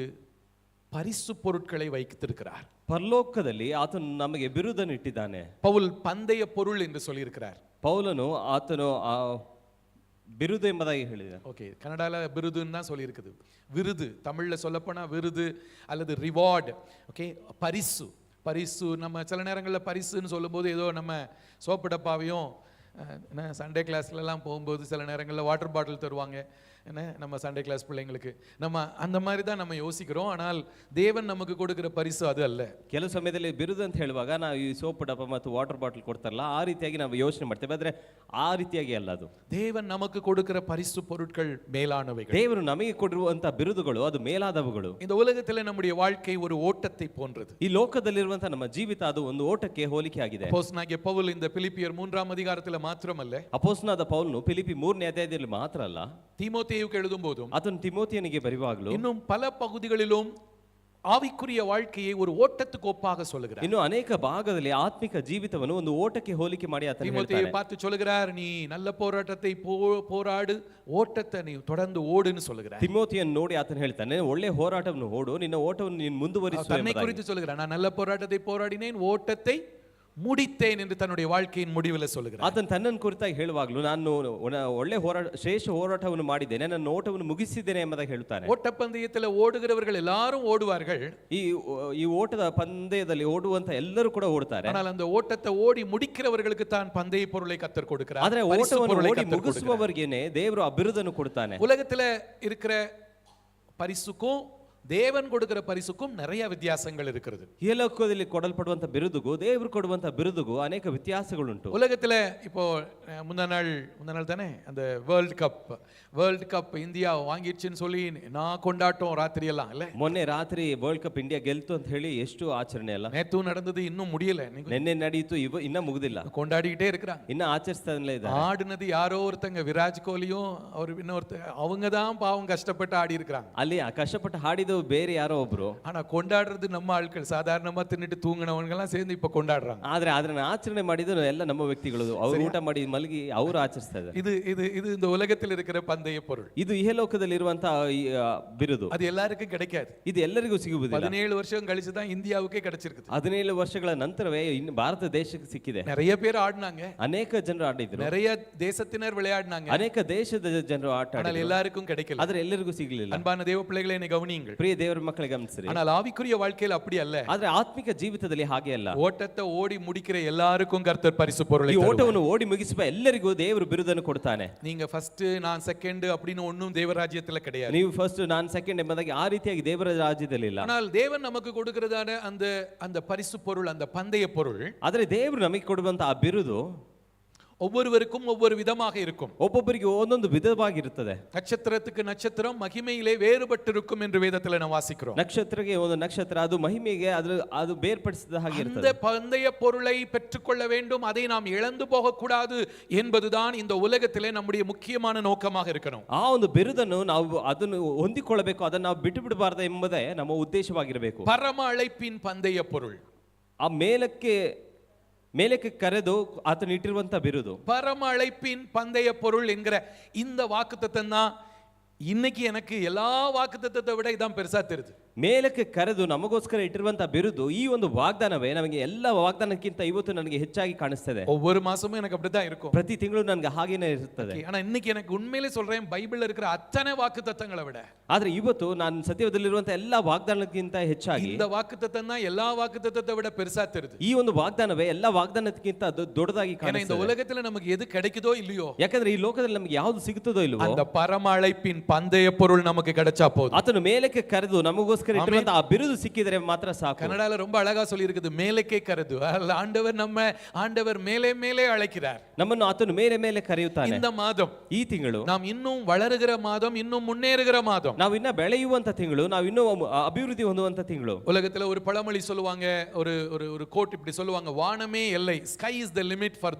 பரிசு பொருட்களை வைத்திருக்கிறார். ಪರಲೋಕದಲ್ಲಿ ಆತನು ನಮಗೆ ಬಿರುದನ್ನು ಇಟ್ಟಿದ್ದಾನೆ. பவுல் பந்தய பொருள் என்று சொல்லியிருக்கிறார். ಪೌಲನು ಆತನು ಆ ಬಿರುದು ಎಂಬುದಾಗಿ ಹೇಳಿದ. ஓகே, கன்னடால விருதுன்னு தான் சொல்லியிருக்குது. விருது தமிழ்ல சொல்லப்போனா விருது அல்லது ரிவார்டு. ஓகே, பரிசு. பரிசு நம்ம சில நேரங்களில் பரிசுன்னு சொல்லும்போது ஏதோ நம்ம சோப்பு டப்பாவையும் என்ன சண்டே கிளாஸ்லலாம் போகும்போது சில நேரங்களில் வாட்டர் பாட்டில் தருவாங்க என்ன நம்ம சண்டே கிளாஸ் பிள்ளைங்களுக்கு, நம்ம அந்த மாதிரி தான் நம்ம யோசிக்கிறோம். ஆனால் தேவன் நமக்கு கொடுக்கிற பரிசு அது அல்ல. ಕೆಲವು ಸಮಯದಲ್ಲಿ ಬಿರುದು ಅಂತ ಹೇಳುವಾಗ ನಾವು ಈ ಸೋಪ್ ಡಬ್ಬ ಮತ್ತು ವಾಟರ್ ಬಾಟಲ್ ಕೊಡ್ತಾರಲ್ಲ ಆ ರೀತಿಯಾಗಿ ನಾವು ಯೋಚನೆ ಮಾಡ್ತೇವೆ. ಆದರೆ ಆ ರೀತಿಯಾಗಿ ಅಲ್ಲ ಅದು. தேவன் நமக்கு கொடுக்கிற பரிசு பொருட்கள் மேலானவைகள். ದೇವರು ನಮಗೆ ಕೊಡಿರುವಂತ ಬಿರುದುಗಳು ಅದು ಮೇಲಾದವುಗಳು. இந்த உலகத்தில் நம்முடைய வாழ்க்கை ஒரு ஓட்டத்தை போன்றது. ಈ ಲೋಕದಲ್ಲಿರುವಂತ ನಮ್ಮ ಜೀವಿತ ಅದು ಒಂದು ಓಟಕ್ಕೆ ಹೋಲಿಕೆ ಆಗಿದೆ. அப்போஸ்தலனாகிய பவுல் இந்த பிலிப்பியர் 3ஆம் அதிகாரத்தில் மாத்திரமல்ல, ಅಪೊಸ್ತಲನಾದ ಪೌಲನು ಫಿಲಿಪ್ಪಿ 3ನೇ ಅಧ್ಯಾಯದಲ್ಲಿ ಮಾತ್ರ ಅಲ್ಲ, தீமோத்தேயுக்கு எழுதும் போதும் ಆತನು ತಿಮೋತಿಯನಿಗೆ ಬರೆಯುವಾಗಲೂ இன்னும் பல பகுதிகளிலும் ஆவிக்குரிய வாழ்க்கையை ஒரு ஓட்டத்துக்கு ஒப்பாக சொல்லுகிறார். ಇನ್ನು ಅನೇಕ ಭಾಗದಲ್ಲಿ ಆತ್ಮಿಕ ಜೀವಿತವನ್ನು ಒಂದು ಓಟಕ್ಕೆ ಹೋಲಿಕೆ ಮಾಡಿ ಆತನು தீமோத்தேயை ಹೇಳ್ತಾನೆ. பார்த்து சொல்லுகிறார், நீ நல்ல போராட்டத்தை போராடு, ஓட்டத்தை நீ தொடர்ந்து ஓடுன்னு சொல்லுகிறார். ತಿಮೋತಿಯನ್ನು ನೋಡಿ ಆತನು ಹೇಳ್ತಾನೆ, ಒಳ್ಳೆ ಹೋರಾಟವನ್ನು ಓಡು, ನಿನ್ನ ಓಟವನ್ನು ನೀನು ಮುಂದುವರಿಸು தன்னை ಎಂಬುದಾಗಿ. குறித்து சொல்லுகிறார், நான் நல்ல போராட்டத்தை போராடினேன், ஓட்டத்தை முடித்தேன் என்று தன்னுடைய வாழ்க்கையின் முடிவில் சொல்லுகிறார். ಆತನು ತನ್ನನ್ನು ಕುರಿತಾಗಿ ಹೇಳುವಾಗಲೂ ನಾನು ಒಳ್ಳೆ ಶ್ರೇಷ್ಠ ಹೋರಾಟವನ್ನು ಮಾಡಿದ್ದೇನೆ, ನನ್ನ ಓಟವನ್ನು ಮುಗಿಸಿದ್ದೇನೆ ಎಂಬುದಾಗಿ ಹೇಳ್ತಾನೆ. ஓட்டப்பந்தயத்தில் ஓடுகிறவர்கள் எல்லாரும் ஓடுவார்கள். ಈ ಓಟದ ಪಂದ್ಯದಲ್ಲಿ ಓಡುವಂತ ಎಲ್ಲರೂ ಕೂಡ ಓಡ್ತಾರೆ. ஆனால் அந்த ஓட்டத்தை ஓடி முடிக்கிறவர்களுக்கு தான் பந்தய பொருளை கர்த்தர் கொடுக்கிறார். ಆದ್ರೆ ಓಟವನ್ನು ಓಡಿ ಮುಗಿಸುವವರಿಗೇನೆ ದೇವರು ಆ ಬಿರುದನ್ನು ಕೊಡ್ತಾನೆ. உலகத்துல இருக்கிற பரிசுக்கும் தேவன் கொடுக்கிற பரிசுக்கும் நிறைய வித்தியாசங்கள் இருக்கிறது. ಈ ಲೋಕದಲ್ಲಿ ಕೊಡಲ್ಪಡುವಂತ ಬಿರುದುಗೂ ದೇವರು ಕೊಡುವಂತ ಬಿರುದುಗೂ ಅನೇಕ ವ್ಯತ್ಯಾಸಗಳುಂಟು. உலகத்துல இப்போ முந்தா நாள் தானே அந்த வேர்ல்ட் கப் இந்தியா வாங்கிடுச்சுன்னு சொல்லி நான் கொண்டாட்டம் ராத்திரி எல்லாம் இல்ல. ಮೊನ್ನೆ ರಾತ್ರಿ ವರ್ಲ್ಡ್ ಕಪ್ ಇಂಡಿಯಾ ಗೆಲ್ತು ಅಂತ ಹೇಳಿ ಎಷ್ಟು ಆಚರಣೆ ಅಲ್ಲ. நேத்து நடந்தது இன்னும் முடியல, ನಿನ್ನೆ ನಡೆಯಿತು, ಇನ್ನ ಮುಗಿದಿಲ್ಲ, கொண்டாடிக்கிட்டே இருக்கிறாங்க. ಇನ್ನ ಆಚರಿಸ್ತಾನೆ ಇದ್ದಾರೆ. ஆடுனது யாரோ ஒருத்தங்க விராட் கோலியும் அவர் இன்னொருத்தங்க, அவங்க தான் பாவம் கஷ்டப்பட்டு ஆடி இருக்கிறாங்க. ಅಲ್ಲಿ ಕಷ್ಟಪಟ್ಟು ಹಾಡಿದ ಬೇರೆ ಯಾರೋ ಒಬ್ರು. ஆனா கொண்டாடுறது நம்ம ஆட்கள், சாதாரணமா தின்னுட்டு தூங்கினவங்க எல்லாம் சேர்ந்து இப்ப கொண்டாடுறாங்க. ಆದ್ರೆ ಅದನ್ನ ಆಚರಣೆ ಮಾಡಿದ್ರು ಎಲ್ಲ ನಮ್ಮ ವ್ಯಕ್ತಿಗಳು, ಅವರು ಊಟ ಮಾಡಿ ಮಲಗಿ ಅವರು ಆಚರಿಸ್ತಾ ಇದ್ದಾರೆ. இது இந்த உலகத்தில் இருக்கிற பந்தய பொருள். ಇದು ಇಹಲೋಕದಲ್ಲಿರುವಂತಹ ಬಿರುದು. அது எல்லாருக்கும் கிடைக்காது. ಇದು ಎಲ್ಲರಿಗೂ ಸಿಗುವುದಿಲ್ಲ. 17 வருஷம் கழிச்சு தான் இந்தியாவுக்கே கிடைச்சிருக்கு. 17 ವರ್ಷಗಳ ನಂತರವೇ ಇನ್ನು ಭಾರತ ದೇಶಕ್ಕೆ ಸಿಕ್ಕಿದೆ. நிறைய பேர் ஆடினாங்க, ಅನೇಕ ಜನರು ಆಡಿದ್ರು, நிறைய தேசத்தினர் விளையாடினாங்க, ಅನೇಕ ದೇಶದ ಜನರು ಆಟ ஆனால் ಆಡಿದ್ರು. எல்லாருக்கும் கிடைக்கல. ಆದ್ರೆ ಎಲ್ಲರಿಗೂ ಸಿಗಲಿಲ್ಲ. அன்பான தேவ பிள்ளைகளே, என்னை கவனியுங்கள். ಪ್ರಿಯ ದೇವರ ಮಕ್ಕಳಿಗೆ ಗಮನಿಸಿರಿ. ஆனால் ஆவிக்குரிய வாழ்க்கையில் அப்படி அல்ல. ಆದ್ರೆ ಆತ್ಮಿಕ ಜೀವಿತದಲ್ಲಿ ಹಾಗೆ ಅಲ್ಲ. ஓட்டத்தை ஓடி முடிக்கிற எல்லாருக்கும் கர்த்தர் பரிசு பொருளை ಈ தருவார். ಓಟವನ್ನು ಓಡಿ ಮುಗಿಸುವ ಎಲ್ಲರಿಗೂ ದೇವರು ಬಿರುದನ್ನು ಕೊಡ್ತಾನೆ. நீங்க ஃபர்ஸ்ட் நான் செகண்ட் அப்படின்னு ஒண்ணும் தேவராஜ்யத்துல கிடையாது. ನೀವು ಫಸ್ಟ್ ನಾನು ಸೆಕೆಂಡ್ ಎಂಬುದಾಗಿ ಆ ರೀತಿಯಾಗಿ ದೇವರ ರಾಜ್ಯದಲ್ಲಿ ಇಲ್ಲ. ஆனால் தேவன் நமக்கு கொடுக்கிறதான அந்த பரிசு பொருள், அந்த பந்தய பொருள், ಆದ್ರೆ ದೇವರು ನಮಗೆ ಕೊಡುವಂತ ಆ ಬಿರುದು ஒவ்வொருவருக்கும் ஒவ்வொரு விதமாக இருக்கும். ಒಬ್ಬೊಬ್ಬರಿಗೆ ಒಂದೊಂದು ವಿಧವಾಗಿರುತ್ತದೆ. நட்சத்திரத்துக்கு நட்சத்திரம் மகிமையிலே வேறுபட்டிருக்கும் என்று வேதத்துல நாம் வாசிக்கிறோம். ನಕ್ಷತ್ರಕ್ಕೆ ಒಂದು ನಕ್ಷತ್ರ ಅದು ಮಹಿಮೆಗೆ ಅದು ಬೇರ್ಪಡಿಸಿದ ಹಾಗೆ அந்த ಇರುತ್ತದೆ. பந்தய பொருளை பெற்றுக்கொள்ள வேண்டும், அதை நாம் இழந்து போக கூடாது என்பதுதான் இந்த உலகத்திலே நம்முடைய முக்கியமான நோக்கமாக இருக்கணும். ಆ ಒಂದು ಬಿರುದನ್ನು ನಾವು ಅದನ್ನು ಹೊಂದಿಕೊಳ್ಳಬೇಕು, ಅದನ್ನು ನಾವು ಬಿಟ್ಟು ಬಿಡಬಾರದು ಎಂಬುದೇ ನಮ್ಮ ಉದ್ದೇಶವಾಗಿರಬೇಕು. பரம அழைப்பின் பந்தய பொருள், ಆ ಮೇಲಕ್ಕೆ ಕರೆದು ಆತನು ಇಟ್ಟಿರುವಂತ ಬಿರುದು. பரம அழைப்பின் பந்தய பொருள் என்கிற இந்த வாக்குத்தத்தம் தான் இன்னைக்கு எனக்கு எல்லா வாக்குத்தத்தத்தை விட இதான் பெருசா தெரியுது. ಮೇಲಕ್ಕೆ ಕರೆದು ನಮಗೋಸ್ಕರ ಇಟ್ಟಿರುವಂತಹ ಬಿರುದು, ಈ ಒಂದು ವಾಗ್ದಾನವೇ ನಮಗೆ ಎಲ್ಲ ವಾಗ್ದಾನಕ್ಕಿಂತ ಇವತ್ತು ನನಗೆ ಹೆಚ್ಚಾಗಿ ಕಾಣಿಸ್ತದೆ. ஒவ்வொரு மாசமும் எனக்கு அப்படிதான் இருக்கும். ಪ್ರತಿ ತಿಂಗಳು ನನಗೆ ಹಾಗೇನೆ ಇರ್ತದೆ. ஆனா இன்னைக்கு எனக்கு உண்மையிலே சொல்றேன், பைபிள்ல இருக்கிற அத்தனை வாக்குத்தத்தங்களை விட ಆದ್ರೆ ಇವತ್ತು ನಾನು ಸತ್ಯದಲ್ಲಿರುವಂತಹ ಎಲ್ಲಾ ವಾಗ್ದಾನಕ್ಕಿಂತ ಹೆಚ್ಚಾಗಿ இந்த வாக்குத்தத்தம் தான் எல்லா வாக்குத்தத்தத்தை விட பெருசா தெரியுது. ಈ ಒಂದು ವಾಗ್ದಾನವೇ ಎಲ್ಲಾ ವಾಗ್ದಾನಕ್ಕಿಂತ ದೊಡ್ಡದಾಗಿ ஏன்னா இந்த ಕಾಣಿಸ್ತದೆ. உலகத்துல நமக்கு எது கிடைக்குதோ இல்லையோ, ಯಾಕಂದ್ರೆ ಈ ಲೋಕದಲ್ಲಿ ನಮಗೆ ಯಾವುದು ಸಿಗುತ್ತದೋ ಇಲ್ವೋ, அந்த பரம அழைப்பின் பந்தய பொருள் நமக்கு கிடைச்சா போதும். ಆತನು ಮೇಲಕ್ಕೆ ಕರೆದು ನಮಗೋಸ್ಕರ ಇಟ್ಟಿರುವಂತಹ ಆ ಬಿರುದು ಸಿಕ್ಕಿದರೆ ಮಾತ್ರ ಸಾಕು. கன்னடால ரொம்ப அழகா சொல்லி இருக்குது, மேலக்கே கருது. ஆண்டவர் மேலே மேலே அழைக்கிறார். ನಮ್ಮನ್ನು ಆತನು ಮೇಲೆ ಮೇಲೆ ಕರೆಯುತ್ತಾನೆ. இந்த மாதம் ಈ ತಿಂಗಳು நாம் இன்னும் வளருகிற மாதம், இன்னும் முன்னேறுகிற மாதம். ನಾವು ಇನ್ನ ಬೆಳೆಯುವಂತ ತಿಂಗಳು, ನಾವು ಇನ್ನೂ ಅಭಿವೃದ್ಧಿ ಹೊಂದುವಂತ ತಿಂಗಳು. உலகத்துல ஒரு பழமொழி சொல்லுவாங்க, ஒரு ஒரு ஒரு கோட் இப்படி சொல்லுவாங்க, வானமே எல்லை, sky is the limit for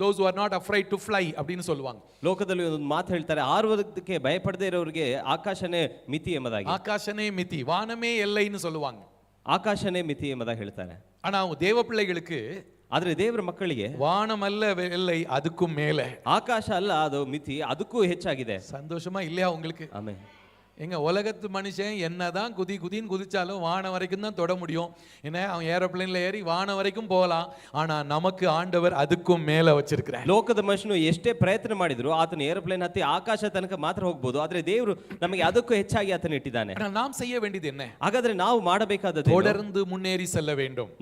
those who are not afraid to fly அப்படின்னு சொல்லுவாங்க. ಲೋಕದಲ್ಲಿ ಒಂದು ಮಾತು ಹೇಳ್ತಾರೆ, ಆರುವುದಕ್ಕೆ ಭಯಪಡದೇ ಇರೋರಿಗೆ ಆಕಾಶನೇ ಮಿತಿ ಎಂಬುದಾಗಿ. ஆகாசனே மிதி, வானமே எல்லைன்னு சொல்லுவாங்க. ಆಕಾಶನೇ ಮಿತಿ ಎಂಬುದಾಗಿ ಹೇಳ್ತಾರೆ. ஆனா தேவ பிள்ளைகளுக்கு ಆದ್ರೆ ದೇವರ ಮಕ್ಕಳಿಗೆ வானம் அல்ல எல்லை, அதுக்கும் மேலே. ಆಕಾಶ ಅಲ್ಲ ಅದು ಮಿತಿ, ಅದಕ್ಕೂ ಹೆಚ್ಚಾಗಿದೆ. சந்தோஷமா இல்லையா உங்களுக்கு? ಆಮೇಲೆ எங்க உலகத்து மனுஷன் என்னதான் குதின்னு குதிச்சாலும் வானம் வரைக்கும் தான் தொட முடியும். ஏன்னா அவன் ஏரோப்ளேன்ல ஏறி வானம் வரைக்கும் போகலாம். ஆனா நமக்கு ஆண்டவர் அதுக்கும் மேல வச்சிருக்கிறார். ಲೋಕದ ಮನುಷ್ಯನು ಎಷ್ಟೇ ಪ್ರಯತ್ನ ಮಾಡಿದ್ರು ಆತನ ಏರೋಪ್ಲೇನ್ ಹತ್ತಿ ಆಕಾಶ ತನಕ ಮಾತ್ರ ಹೋಗಬಹುದು, ಆದ್ರೆ ದೇವರು ನಮಗೆ ಅದಕ್ಕೂ ಹೆಚ್ಚಾಗಿ ಆತನ ಇಟ್ಟಿದ್ದಾನೆ. ஆனா நாம் செய்ய வேண்டியது என்ன? ಹಾಗಾದ್ರೆ ನಾವು ಮಾಡಬೇಕಾದದ್ದು தொடர்ந்து முன்னேறி செல்ல வேண்டும்.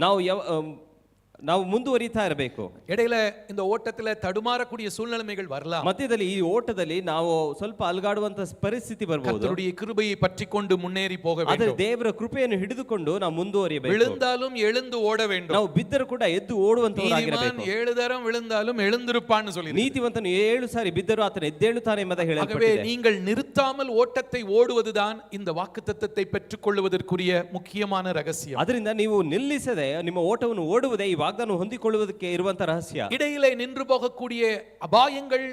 ನಾವು ಮುಂದುವರಿತಾ ಇರಬೇಕು. இடையில இந்த ஓட்டத்துல தடுமாறக்கூடிய சூழ்நிலைகள் வரலாம். ಮಧ್ಯದಲ್ಲಿ ಈ ಓಟದಲ್ಲಿ ನಾವು ಸ್ವಲ್ಪ ಅಲುಗಾಡುವಂತ ಪರಿಸ್ಥಿತಿ ಬರಬಹುದು. கர்த்தருடைய கிருபையை பற்றிக்கொண்டு முன்னேறி போக வேண்டும். ಆದರೆ ದೇವರ ಕೃಪೆಯನ್ನು ಹಿಡಿದುಕೊಂಡು ನಾವು ಮುಂದುವರಿಯಬೇಕು. விழுந்தாலும் எழுந்து ಓಡ வேண்டும். ನಾವು ಬಿದ್ದರೂ ಕೂಡ ಎದ್ದು ಓಡುವಂತವರಾಗಿರಬೇಕು. 7 தரம் விழுந்தாலும் எழுந்திருப்பான்னு சொல்லி. ನೀತಿವಂತನು 7 ಸಾರಿ ಬಿದ್ದರೂ ಆತನು ಎದ್ದೇಳುತ್ತಾನೆ ಎಂಬುದಾಗಿ ಹೇಳಲ್ಪಟ್ಟಿದೆ. நீங்கள் நிறுத்தாமல் ஓட்டத்தை ஓடுவதுதான் இந்த வாக்குத்தத்தத்தை பெற்றுக்கொள்வதற்குரிய முக்கியமான ரகசியம். ಅದರಿಂದ ನೀವು ನಿಲ್ಲಿಸದೆ ನಿಮ್ಮ ಓಟವನ್ನು ಓಡುವುದೇ ಈ ವಾಗ್ದಾನ ಹೊಂದಿಕೊಳ್ಳುವುದಕ್ಕೆ ಇರುವಂತ ರಹಸ್ಯ. இடையிலே நின்று போகக்கூடிய அபாயங்கள்,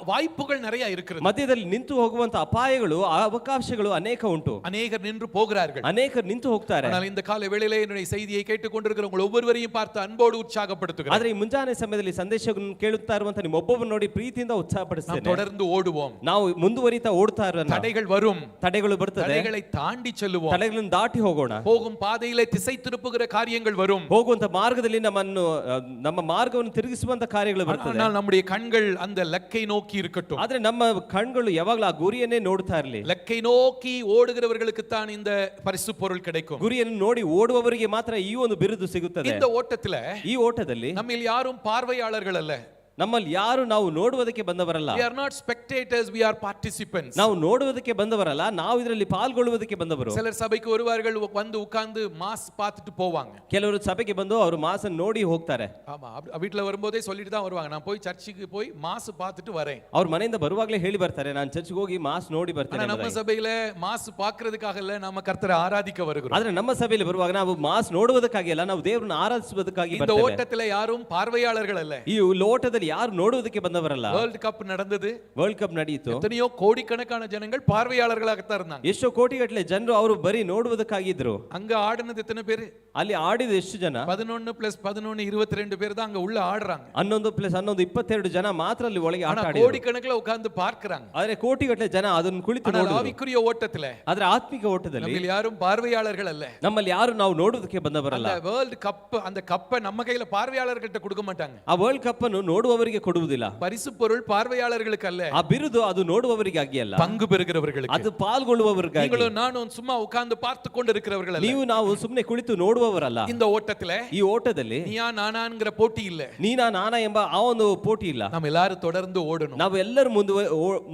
வாய்ப்புகள் நிறைய இருக்கிறது. ಮಧ್ಯದಲ್ಲಿ ನಿಂತು ಹೋಗುವಂತ ಅಪಾಯಗಳು, ಅವಕಾಶಗಳು ಅನೇಕ ಉಂಟು. அநேகர் நின்று போகிறார்கள். ಅನೇಕರು ನಿಂತು ಹೋಗ್ತಾರೆ. ஆனால் இந்த காலை வேளையிலே என்னுடைய செய்தியை கேட்டுக்கொண்டிருக்கிற உங்கள் ஒவ்வொருவரையும் பார்த்து அன்போடு உற்சாகப்படுத்துகிறேன். ಆದರೆ ಈ ಮುಂಜಾನೆ ಸಮಯದಲ್ಲಿ ಸಂದೇಶವನ್ನು ಕೇಳುತ್ತಾ ಇರುವಂತ ನಿಮ್ಮ ಒಬ್ಬೊಬ್ಬರನ್ನು ನೋಡಿ ಪ್ರೀತಿಯಿಂದ ಉತ್ಸಾಹಪಡಿಸ್ತೇನೆ. தொடர்ந்து ಓಡುவோம். ನಾವು ಮುಂದುವರಿತಾ ಓಡ್ತಾ ಇರೋಣ. தடைகள் வரும், ತಡೆಗಳು ಬರ್ತದೆ, தடைகளை தாண்டி செல்லுவோம். ತಡೆಗಳನ್ನು ದಾಟಿ ಹೋಗೋಣ. போகும் பாதையிலே திசை திருப்புகிற காரியங்கள் வரும். ಹೋಗುವಂತ ಮಾರ್ಗದಲ್ಲಿ ನಮ್ಮ ಮಾರ್ಗವನ್ನು ತಿರುಗಿಸುವಂತ ಕಾರ್ಯಗಳು ಬರ್ತದೆ. ஆனால் நம்முடைய கண்கள் அந்த லக்கை நோக்கி இருக்கட்டும். ಆದ್ರೆ ನಮ್ಮ ಕಣ್ಗಳು ಯಾವಾಗಲೂ ಆ ಗುರಿಯನ್ನೇ ನೋಡ್ತಾ ಇರಲಿ. லக்கை நோக்கி ஓடுகிறவர்களுக்கு தான் இந்த பரிசு பொருள் கிடைக்கும். ಗುರಿಯನ್ನು ನೋಡಿ ಓಡುವವರಿಗೆ ಮಾತ್ರ ಈ ಒಂದು ಬಿರುದು ಸಿಗುತ್ತದೆ. இந்த ஓட்டத்துல ಈ ಓಟದಲ್ಲಿ நம்மில் யாரும் பார்வையாளர்கள் அல்ல. ನಮ್ಮಲ್ಲಿ ಯಾರು ನಾವು ನೋಡುವುದಕ್ಕೆ ಬಂದವರಲ್ಲ. We are not spectators, we are participants. ನಾವು ನೋಡುವುದಕ್ಕೆ ಬಂದವರಲ್ಲ, ನಾವು ಇದರಲ್ಲಿ ಪಾಲ್ಗೊಳ್ಳುವುದಕ್ಕೆ ಬಂದವರು. சிலர் சபைக்கு வருவார்கள், வந்து உட்கார்ந்து மாஸ் பார்த்துட்டு போவாங்க. ಕೆಲವರು ಸಭೆಗೆ ಬಂದು ಅವರು ಮಾಸ್ ಅನ್ನು ನೋಡಿ ಹೋಗ್ತಾರೆ. ஆமா, வீட்ல வரும்போதே சொல்லிட்டு தான் வருவாங்க, நான் போய் சர்ச்சுக்கு போய் மாஸ் பார்த்துட்டு வரேன். ಅವ್ರ ಮನೆಯಿಂದ ಬರುವಾಗಲೇ ಹೇಳಿ ಬರ್ತಾರೆ, ನಾನು ಚರ್ಚ್ಗೆ ಹೋಗಿ ಮಾಸ್ ನೋಡಿ ಬರ್ತೇನೆ. ஆனா நம்ம சபையில மாஸ் பார்க்கிறதுக்காக இல்ல, நம்ம கர்த்தரை ஆராதிக்க வருகிறோம். ಆದ್ರೆ ನಮ್ಮ ಸಭೆಯಲ್ಲಿ ಬರುವಾಗ ನಾವು ಮಾಸ್ ನೋಡುವುದಕ್ಕಾಗಿ ಅಲ್ಲ, ನಾವು ದೇವರನ್ನು ಆರಾಧಿಸುವುದಕ್ಕಾಗಿ இந்த ಬರ್ತೇವೆ. ஓட்டத்துல யாரும் பார்வையாளர்கள் அல்ல. ಈ ಓಟದಲ್ಲಿ ಯಾರು ನೋಡುವುದಕ್ಕೆ ಬಂದವರಲ್ಲ. வேர்ல்ட் கப் நடந்தது, ವರ್ಲ್ಡ್ ಕಪ್ ನಡೆಯಿತು. எத்தனையோ கோடிக்கணக்கான ஜனங்கள் பார்வையாளர்களாகத்தான் இருந்தாங்க. ಎಷ್ಟೋ ಕೋಟಿಗಟ್ಟಲೆ ಜನರು ಅವರು ಬರೀ ನೋಡುವುದಕ್ಕಾಗಿದ್ರು. அங்க ஆடினது எத்தனை பேரு? ಅಲ್ಲಿ ಆಡಿದ ಎಷ್ಟು ಜನ? 11 + 11 22 பேர் தான் அங்க உள்ள ஆடுறாங்க. 11 + 11 22 ಜನ ಮಾತ್ರ ಅಲ್ಲಿ ಒಳಗೆ ಆಟ ಆಡಿದ್ರು. கோடிக்கணக்கில் உட்கார்ந்து பார்க்கறாங்க. ಆದ್ರೆ ಕೋಟಿಗಟ್ಟಲೆ ಜನ ಅದನ್ನು ಕುಳಿತು ஆனால் ನೋಡಿದ್ರು. ஆவிக்குரிய ஓட்டத்துல ಆದ್ರೆ ಆತ್ಮಿಕ ಓಟದಲ್ಲಿ நம்மில் யாரும் பார்வையாளர்கள் அல்ல. ನಮ್ಮಲ್ಲಿ ಯಾರು ನಾವು ನೋಡುವುದಕ್ಕೆ ಬಂದವರಲ್ಲ. அந்த வேர்ல்ட் கப், அந்த கப்பை நம்ம கையில பார்வையாளர்கள்ட்ட கொடுக்க மாட்டாங்க. ಆ ವರ್ಲ್ಡ್ ಕಪ್ ಅನ್ನು ನೋಡುವವರಿಗೆ ಕೊಡುವುದಿಲ್ಲ. பரிசு பொருள் பார்வையாளர்களுக்கு அல்ல, ಆ ಬಿರುದು ಅದು ನೋಡುವವರಿಗಾಗಿ ಅಲ್ಲ, பங்கு பெறுகிறவர்களுக்கு. ಅದು ಪಾಲ್ಗೊಳ್ಳುವವರಿಗಾಗಿ. நீங்களும் நானும் சும்மா உட்கார்ந்து பார்த்து கொண்டிருக்கிறவர்கள் அல்ல. ನೀವು ನಾವು ಸುಮ್ಮನೆ ಕುಳಿತು ನೋಡುವವರಲ್ಲ. இந்த ஓட்டத்துல ಈ ಓಟದಲ್ಲಿ நீயா நானான்ங்கற போட்டி இல்ல, ನೀನಾ ನಾನಾ ಎಂಬ ಆ ಒಂದು போட்டி ಇಲ್ಲ. நம்ம எல்லாரும் தொடர்ந்து ஓடணும். ನಾವು ಎಲ್ಲರೂ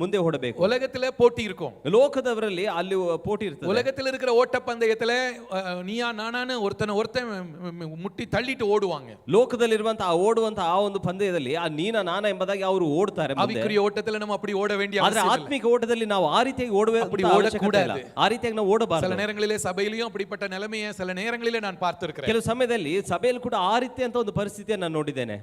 ಮುಂದೆ ಓಡಬೇಕು. உலகத்துல போட்டி இருக்கும், ಲೋಕದವರಲ್ಲಿ ಅಲ್ಲಿ போட்டி ಇರ್ತದೆ. உலகத்துல இருக்கிற ஓட்ட பந்தயத்துல நீயா நானான்னு ஒருத்தன் முட்டி தள்ளிட்டு ஓடுவாங்க. ಲೋಕದಲ್ಲಿರುವಂತ ಆ ಓಡುವಂತ ಆ ಒಂದು ಪಂದ್ಯದಲ್ಲಿ ಆ ನೀನಾ ನಾನಾ ಎಂಬುದಾಗಿ ಅವರು ಓಡ್ತಾರೆ. ஆவிக்குரிய ஓட்டத்துல நம்ம அப்படி ஓட வேண்டிய ಆದ್ರೆ அவசியம் இல்லை. ಆತ್ಮಿಕ ಓಟದಲ್ಲಿ ನಾವು ಆ ರೀತಿಯಾಗಿ அப்படி ஓடக்கூடாது. ಆ ರೀತಿಯಾಗಿ ನಾವು ಓಡಬಾರದು. சில நேரங்களிலே சபையிலயும் அப்படிப்பட்ட நிலைமையை சில நேரங்களிலே நான் பார்த்திருக்கிறேன். ಕೆಲವು ಸಮಯದಲ್ಲಿ ಸಭೆಯಲ್ಲಿ ಕೂಡ ಆ ರೀತಿ ಅಂತ ಒಂದು ಪರಿಸ್ಥಿತಿಯನ್ನು ನಾನು ನೋಡಿದ್ದೇನೆ.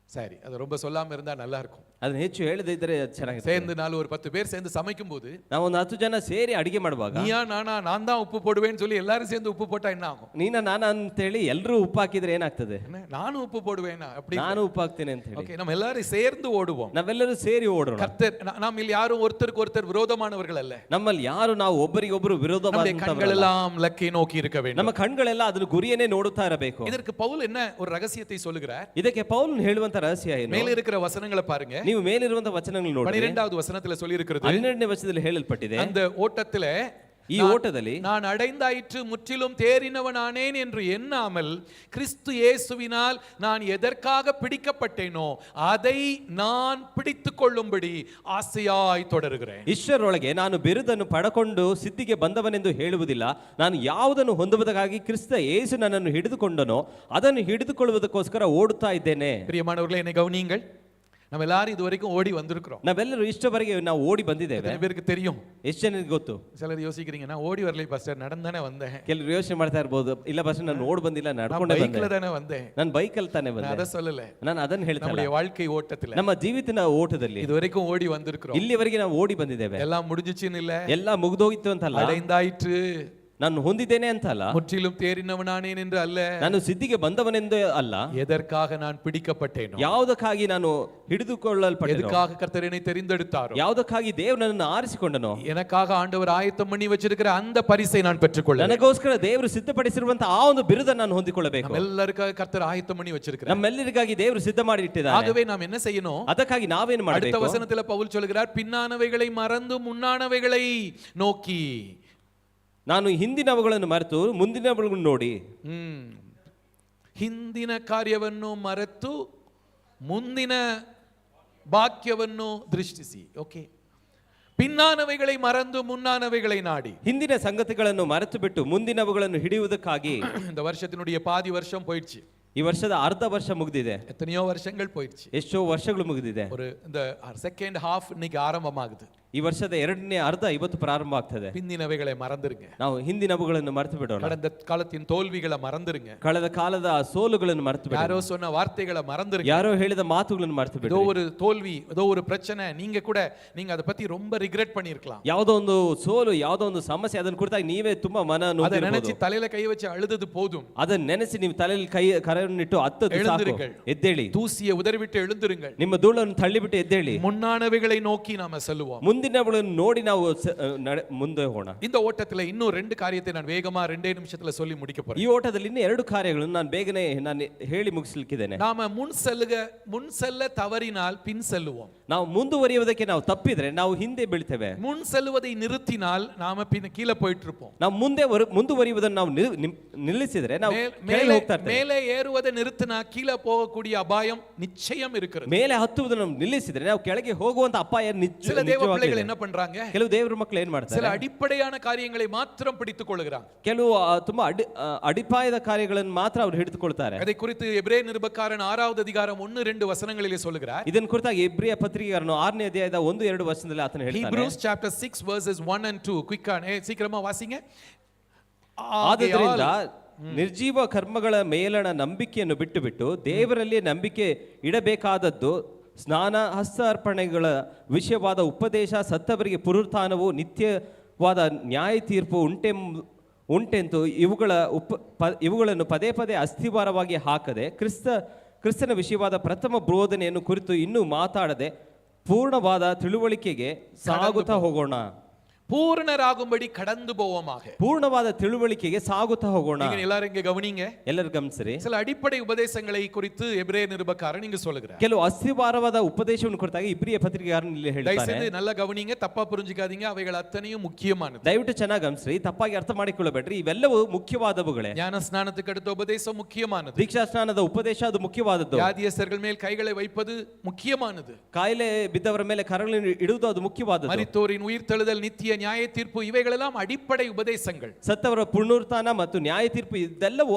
சரி, அது ரொம்ப சொல்லாம இருந்தா நல்லா இருக்கும். ಅದನ್ನ ಹೆಚ್ಚು ಹೇಳದೇ ಇದ್ರೆ ಚೆನ್ನಾಗಿ. சேர்ந்து 4-10 பேர் சேர்ந்து சமைக்கும் போது ನಾವು ಒಂದು 10 ಜನ ಸೇರಿ ಅಡಿಗೆ ಮಾಡುವಾಗ நீயா நானா நான் தான் உப்பு போடுவேன்னு சொல்லி எல்லாரும் சேர்ந்து உப்பு போட்டா என்ன ஆகும்? ನೀನ ನಾನ ಅಂತೇಳಿ ಎಲ್ಲರೂ ಉಪ್ಪು ಹಾಕಿದ್ರೆ ಏನಾಗ್ತದೆ? நானும் உப்பு போடுவேனா அப்படி ನಾನು ಉಪ್ಪು ಹಾಕ್ತೇನೆ ಅಂತ ಹೇಳಿ ஓகே நம்ம எல்லாரும் சேர்ந்து ஓடுவோம். ನಾವೆಲ್ಲರೂ ಸೇರಿ ಓಡೋಣ. கர்த்தர் நாம் ಇಲ್ಲಿ யாரும் ஒருத்தருக்கு ஒருத்தர் விரோதமானவர்கள் அல்ல. ನಮ್ಮಲ್ಲಿ ಯಾರು ನಾವು ಒಬ್ಬರಿಗೊಬ್ಬರು ವಿರೋಧವಾದಂತವರಲ್ಲ. கண்களெல்லாம் லக்கை நோக்கி இருக்க வேண்டும். ನಮ್ಮ ಕಣ್ಗಳೆಲ್ಲ ಅದನ್ನ ಗುರಿಯನ್ನೇ ನೋಡುತ್ತಾ ಇರಬೇಕು. இதற்கு பவுல் என்ன ஒரு ரகசியத்தை சொல்லுகிறார்? ಇದಕ್ಕೆ ಪೌಲನು ಹೇಳುವಂತ ರಹಸ್ಯ ಏನು? மேலே இருக்கிற வசனங்களை பாருங்க. ನೀವು ಮೇಲಿರುವಂತ ವಚನಗಳನ್ನು ನೋಡಿ. 12வது வசனத்துல சொல்லி இருக்கிறது. 12ನೇ ವಚನದಲ್ಲಿ ಹೇಳಲ್ಪಟ್ಟಿದೆ, அந்த ஓட்டத்திலே ಈ ಓಟದಲ್ಲಿ நான் அடைந்தாயிற்று முற்றிலும் தேறினவனானேன் என்று எண்ணாமல் கிறிஸ்து இயேசுவினால் நான் எதற்காக பிடிக்கப்பட்டேனோ அதை நான் பிடித்துக் கொள்ளும்படி ஆசையாய் தொடருகிறேன். ಇಷ್ಟರೊಳಗೆ ನಾನು ಬಿರುದನ್ನು ಪಡಕೊಂಡು ಸಿದ್ಧಿಗೆ ಬಂದವನೆಂದು ಹೇಳುವುದಿಲ್ಲ, ನಾನು ಯಾವುದನ್ನು ಹೊಂದುವುದಕ್ಕಾಗಿ ಕ್ರಿಸ್ತ ಯೇಸು ನನ್ನನ್ನು ಹಿಡಿದುಕೊಂಡನೋ ಅದನ್ನು ಹಿಡಿದುಕೊಳ್ಳುವುದಕ್ಕೋಸ್ಕರ ಓಡುತ್ತಾ ಇದ್ದೇನೆ. பிரியமானவர்களே, என்னை கவனியுங்கள். நம்ம எல்லாரும் இது வரைக்கும் ஓடி வந்திருக்கிறோம். ನಾವೆಲ್ಲರೂ ಇಷ್ಟವರೆಗೆ ನಾವು ಓಡಿ ಬಂದಿದ್ದೇವೆ. எத்தனை பேருக்கு தெரியும்? ಎಷ್ಟು ಜನರಿಗೆ ಗೊತ್ತು? சிலர் யோசிக்கிறீங்க, நான் ஓடி வரல பாஸ்டர், நடந்தானே வந்தேன். ಕೆಲವರು ಯೋಚನೆ ಮಾಡ್ತಾ ಇರಬಹುದು, ಇಲ್ಲ ಪಾಸ್ಟರ್ ನಾನು ಓಡಿ ಬಂದಿಲ್ಲ, ನಡ್ಕೊಂಡೇ ಬಂದೆ. பைக்ல தானே வந்தேன். ನಾನು ಬೈಕಲ್ಲಿ ತಾನೇ ಬಂದೆ. ಅದ சொல்லல. ನಾನು ಅದನ್ನ ಹೇಳ್ತಾ ಇಲ್ಲ. நம்முடைய வாழ்க்கை ஓட்டத்துல, ನಮ್ಮ ಜೀವಿತನ ಓಟದಲ್ಲಿ இது வரைக்கும் ஓடி வந்திருக்கிறோம். ಇಲ್ಲಿವರೆಗೆ ನಾವು ಓಡಿ ಬಂದಿದ್ದೇವೆ. எல்லாம் முடிஞ்சிச்சுன்னு இல்ல, ಎಲ್ಲ ಮುಗಿದೋಗಿತ್ತು ಅಂತಲ್ಲ, அடைந்தாயிற்று, ನಾನು ಹೊಂದಿದ್ದೇನೆ ಅಂತಲ್ಲ, முற்றிலும் தேறினவனானேன் என்று அல்ல, ನಾನು ಸಿದ್ಧಿಗೆ ಬಂದವನೆಂದು ಅಲ್ಲ, எதற்காக நான் பிடிக்கப்பட்டேனோ, ಯಾವುದಕ್ಕಾಗಿ ನಾನು ಹಿಡಿದುಕೊಳ್ಳಲ್ಪಟ್ಟೆನೋ, எதற்காக கர்த்தர் என்னை தெரிந்தெடுத்தாரோ, ಯಾವುದಕ್ಕಾಗಿ ದೇವರು ನನ್ನನ್ನು ಆರಿಸಿಕೊಂಡನೋ, எனக்காக ஆண்டவர் ஆயத்தம் பண்ணி வச்சிருக்கிற அந்த பரிசை நான் பெற்றுக்கொள்ள, ನನಗೋಸ್ಕರ ದೇವರು ಸಿದ್ಧಪಡಿಸಿರುವಂತ ಆ ಒಂದು ಬಿರುದನ್ನು ನಾನು ಹೊಂದಿಕೊಳ್ಳಬೇಕು. ಎಲ್ಲರಿಗಾಗಿ ಕರ್ತರ್ ಆಯத்தம் பண்ணி வச்சிருக்கிறார். ನಮ್ಮೆಲ್ಲರಿಗಾಗಿ ದೇವರು ಸಿದ್ಧ ಮಾಡಿ ಇಟ್ಟಿದ್ದಾನೆ. ஆகவே நாம் என்ன செய்யணும்? ಅದಕ್ಕಾಗಿ ನಾವೇನು ಮಾಡಬೇಕು? அடுத்த வசனத்துல பவுல் சொல்கிறார், பின்னானவைகளை மறந்து முன்னானவைகளை நோக்கி. ನಾನು ಹಿಂದಿನವುಗಳನ್ನು ಮರೆತು ಮುಂದಿನವುಗಳನ್ನು ನೋಡಿ. ಹಿಂದಿನ ಕಾರ್ಯವನ್ನು ಮರೆತು ಮುಂದಿನ ಭಾಗ್ಯವನ್ನು ದೃಷ್ಟಿಸಿ. ಓಕೆ, பின்னானவைகளை மறந்து முன்னானவைகளை நாடி. ಹಿಂದಿನ ಸಂಗತಿಗಳನ್ನು ಮರೆತು ಬಿಟ್ಟು ಮುಂದಿನವುಗಳನ್ನು ಹಿಡಿಯುವುದಕ್ಕಾಗಿ. இந்த வருஷத்தினுடைய பாதி வருஷம் போயிடுச்சு. ಈ ವರ್ಷದ ಅರ್ಧ ವರ್ಷ ಮುಗಿದಿದೆ. எத்தனையோ வருஷங்கள் போயிடுச்சு. ಎಷ್ಟೋ ವರ್ಷಗಳು ಮುಗಿದಿದೆ. ஒரு இந்த செகண்ட் ஹாஃப் இன்னைக்கு ஆரம்பமாகுது. ಈ ವರ್ಷದ ಎರಡನೇ ಅರ್ಧ ಇವತ್ತು ಪ್ರಾರಂಭ ಆಗ್ತದೆ. பிந்தினவைகளை மறந்துருங்க. ನಾವು ಹಿಂದಿನವುಗಳನ್ನು ಮರೆತು ಬಿಡೋಣ. கடந்த காலத்தின் தோல்விகளை மறந்துருங்க. ಕಳೆದ ಕಾಲದ ಸೋಲುಗಳನ್ನು ಮರೆತು ಬಿಡೋಣ. யாரோ சொன்ன வார்த்தைகளை மறந்துருங்க. ಯಾರೋ ಹೇಳಿದ ಮಾತುಗಳನ್ನು ಮರೆತು ಬಿಡೋಣ. ஏதோ ஒரு தோல்வி, ஏதோ ஒரு பிரச்சனை, நீங்க கூட நீங்க அதை பத்தி ரொம்ப ரிக்ரெட் பண்ணிருக்கலாம். ಯಾವುದೋ ಒಂದು ಸೋಲು, ಯಾವುದೋ ಒಂದು ಸಮಸ್ಯೆ, ಅದನ್ನ ಕುರಿತಾಗಿ ನೀವೇ ತುಂಬಾ ಮನ அதை ನೊಂದಿರಬಹುದು. நினைச்சு தலையில ಕೈ வச்சு ಅழுದது போதும். ಅದನ್ನ ನೆನೆಸಿ ನೀವು ತಲೆಯಲ್ಲಿ ಕರವನ್ನಿಟ್ಟು ಹತ್ತದು ಸಾಕು. ಎದ್ದೇಳಿ, தூசியை உதறிவிட்டு எழுந்திருங்கள். ನಿಮ್ಮ ಧೂಳನ್ನು ತಳ್ಳಿಬಿಟ್ಟು ಎದ್ದೇಳಿ. முன்னானவைகளை நோக்கி நாம செல்லுவோம். ಮುಂದಿನವುಗಳನ್ನು ನೋಡಿ ನಾವು ಮುಂದೆ ಹೋಗೋಣ. இந்த ஓட்டத்துல இன்னும் 2 காரியத்தை நான் வேகமா 2 நிமிஷத்துல சொல்லி முடிக்க போறேன். ಈ ಓಟದಲ್ಲಿ ಇನ್ನೂ 2 ಕಾರ್ಯಗಳನ್ನು ನಾನು ಬೇಗನೆ ನಾನು ಹೇಳಿ ಮುಗಿಸಲಿಕ್ಕಿದ್ದೇನೆ. நாம முன் செல்ல தவறினால் பின் செல்லுவோம். ನಾವು ಮುಂದುವರಿಯುವುದಕ್ಕೆ ನಾವು ತಪ್ಪಿದ್ರೆ ನಾವು ಹಿಂದೆ ಬೀಳ್ತೇವೆ. முன் செல்வதை நிறுத்தினால் நாம பின் கீழே போயிட்டு இருப்போம். ನಾವು ಮುಂದುವರಿಯುವುದನ್ನು ನಾವು ನಿಲ್ಲಿಸಿದ್ರೆ ನಾವು ಕೆಳಗೆ ಹೋಗ್ತಾ ಇರ್ತೇವೆ. மேலே ஏறுவதை நிறுத்தினா கீழே போகக்கூடிய அபாயம் நிச்சயம் இருக்கிறது. ಮೇಲೆ ಹತ್ತುವುದನ್ನು ನಿಲ್ಲಿಸಿದ್ರೆ ನಾವು ಕೆಳಗೆ ಹೋಗುವಂತ ಅಪಾಯ சில தேவ பிள்ளைகள் என்ன பண்றாங்க? ಕೆಲವು ದೇವರ ಮಕ್ಕಳು ಏನ್ ಮಾಡ್ತಾರೆ? சில அடிப்படையான காரியங்களை மாத்திரம் பிடித்துக் கொள்கிறாங்க. ಕೆಲವು ತುಂಬಾ ಅಡಿಪಾಯದ ಕಾರ್ಯಗಳನ್ನು ಮಾತ್ರ ಅವರು ಹಿಡಿದುಕೊಳ್ತಾರೆ. அதை குறித்து எபிரேய நிருபக்காரன் 6வது அதிகாரம் 1-2 வசனங்களிலே சொல்கிறார். ಇದನ್ನ ಕುರಿತಾಗಿ ಎಬ್ರಿಯ ಪತ್ರಿಕೆಗಾರನು 6ನೇ ಅಧ್ಯಾಯದ 1-2 ವಚನದಲ್ಲಿ ಆತನು ಹೇಳ್ತಾನೆ. Hebrews chapter 6 verses 1 and 2. Quick on, ಸೀಕ್ರமா ವಾಸಿங்க. ಆದದರಿಂದ ನಿರ್ಜೀವ ಕರ್ಮಗಳ ಮೇಲಣ ನಂಬಿಕೆಯನ್ನು ಬಿಟ್ಟು ದೇವರಲ್ಲಿ ನಂಬಿಕೆ ಇಡಬೇಕಾದದ್ದು ಸ್ನಾನ, ಹಸ್ತಾರ್ಪಣೆಗಳ ವಿಷಯವಾದ ಉಪದೇಶ, ಸತ್ತವರಿಗೆ ಪುನರುತ್ಥಾನವು, ನಿತ್ಯವಾದ ನ್ಯಾಯ ತೀರ್ಪು ಉಂಟೆಂತು ಇವುಗಳನ್ನು ಪದೇ ಪದೇ ಅಸ್ಥಿವಾರವಾಗಿ ಹಾಕದೆ ಕ್ರಿಸ್ತನ ವಿಷಯವಾದ ಪ್ರಥಮ ಬೋಧನೆಯನ್ನು ಕುರಿತು ಇನ್ನೂ ಮಾತಾಡದೆ ಪೂರ್ಣವಾದ ತಿಳುವಳಿಕೆಗೆ ಸಾಗುತ್ತಾ ಹೋಗೋಣ. பூரணராகும்படி கடந்து போவோமாக. ಪೂರ್ಣವಾದ ತಿಳುವಳಿಕೆಗೆ ಸಾಗುತ್ತಾ ಹೋಗೋಣ. நீங்க எல்லாரும் இங்க கவனிங்க. ಎಲ್ಲರೂ ಗಮನಿಸಿರಿ. சில அடிப்படை உபதேசங்களை குறித்து எபிரேய நிருபக்காரன் இங்க சொல்லுகிறார். ಕೆಲವು ಅಸ್ಥಿವಾರವಾದ ಉಪದೇಶವನ್ನು ಕುರಿತಾಗಿ ಇಬ್ರಿಯ ಪತ್ರಿಕೆಗಾರನು ಇಲ್ಲಿ ಹೇಳ್ತಾನೆ. ದಯವಿಟ್ಟು நல்லா கவனிங்க, ತಪ್ಪಾ புரிஞ்சிக்காதீங்க. ಅவைகள் ಅತ್ತನೆಯೂ ಮುಖ್ಯமானது. ದಯವಿಟ್ಟು ಚೆನ್ನಾಗಿ ಗಮನಿಸಿ, ತಪ್ಪಾಗಿ ಅರ್ಥ ಮಾಡಿಕೊಳ್ಳಬೇಡ್ರಿ. ಇವೆಲ್ಲವೂ ಮುಖ್ಯವಾದವುಗಳೇ. ஞான ஸ்நானத்துக்கு அடுத்த உபதேசம் முக்கியமானது. ದೀಕ್ಷಾ ಸ್ನಾನದ ಉಪದೇಶ ಅದು ಮುಖ್ಯವಾದದ್ದು. வியாதியஸ்தர்கள் மேல் கைகளை வைப்பது முக்கியமானது. ಕಾಯಿಲೆ ಬಿದ್ದವರ ಮೇಲೆ ಕರಗಳನ್ನು ಇಡುವುದು ಅದು ಮುಖ್ಯವಾದದ್ದು. மரித்தோரின் உயிர்த்தெழுதல், நித்திய ನ್ಯಾಯ ತೀರ್ಪು, ಇವೆಗಳೆல்லாம் ಅಡಿப்படை ಉಪದೇಶங்கள். ಸತ್ತವರ ಪುನರುತ್ಥಾನ ಮತ್ತು ನ್ಯಾಯ ತೀರ್ಪು ಇದೆಲ್ಲವೂ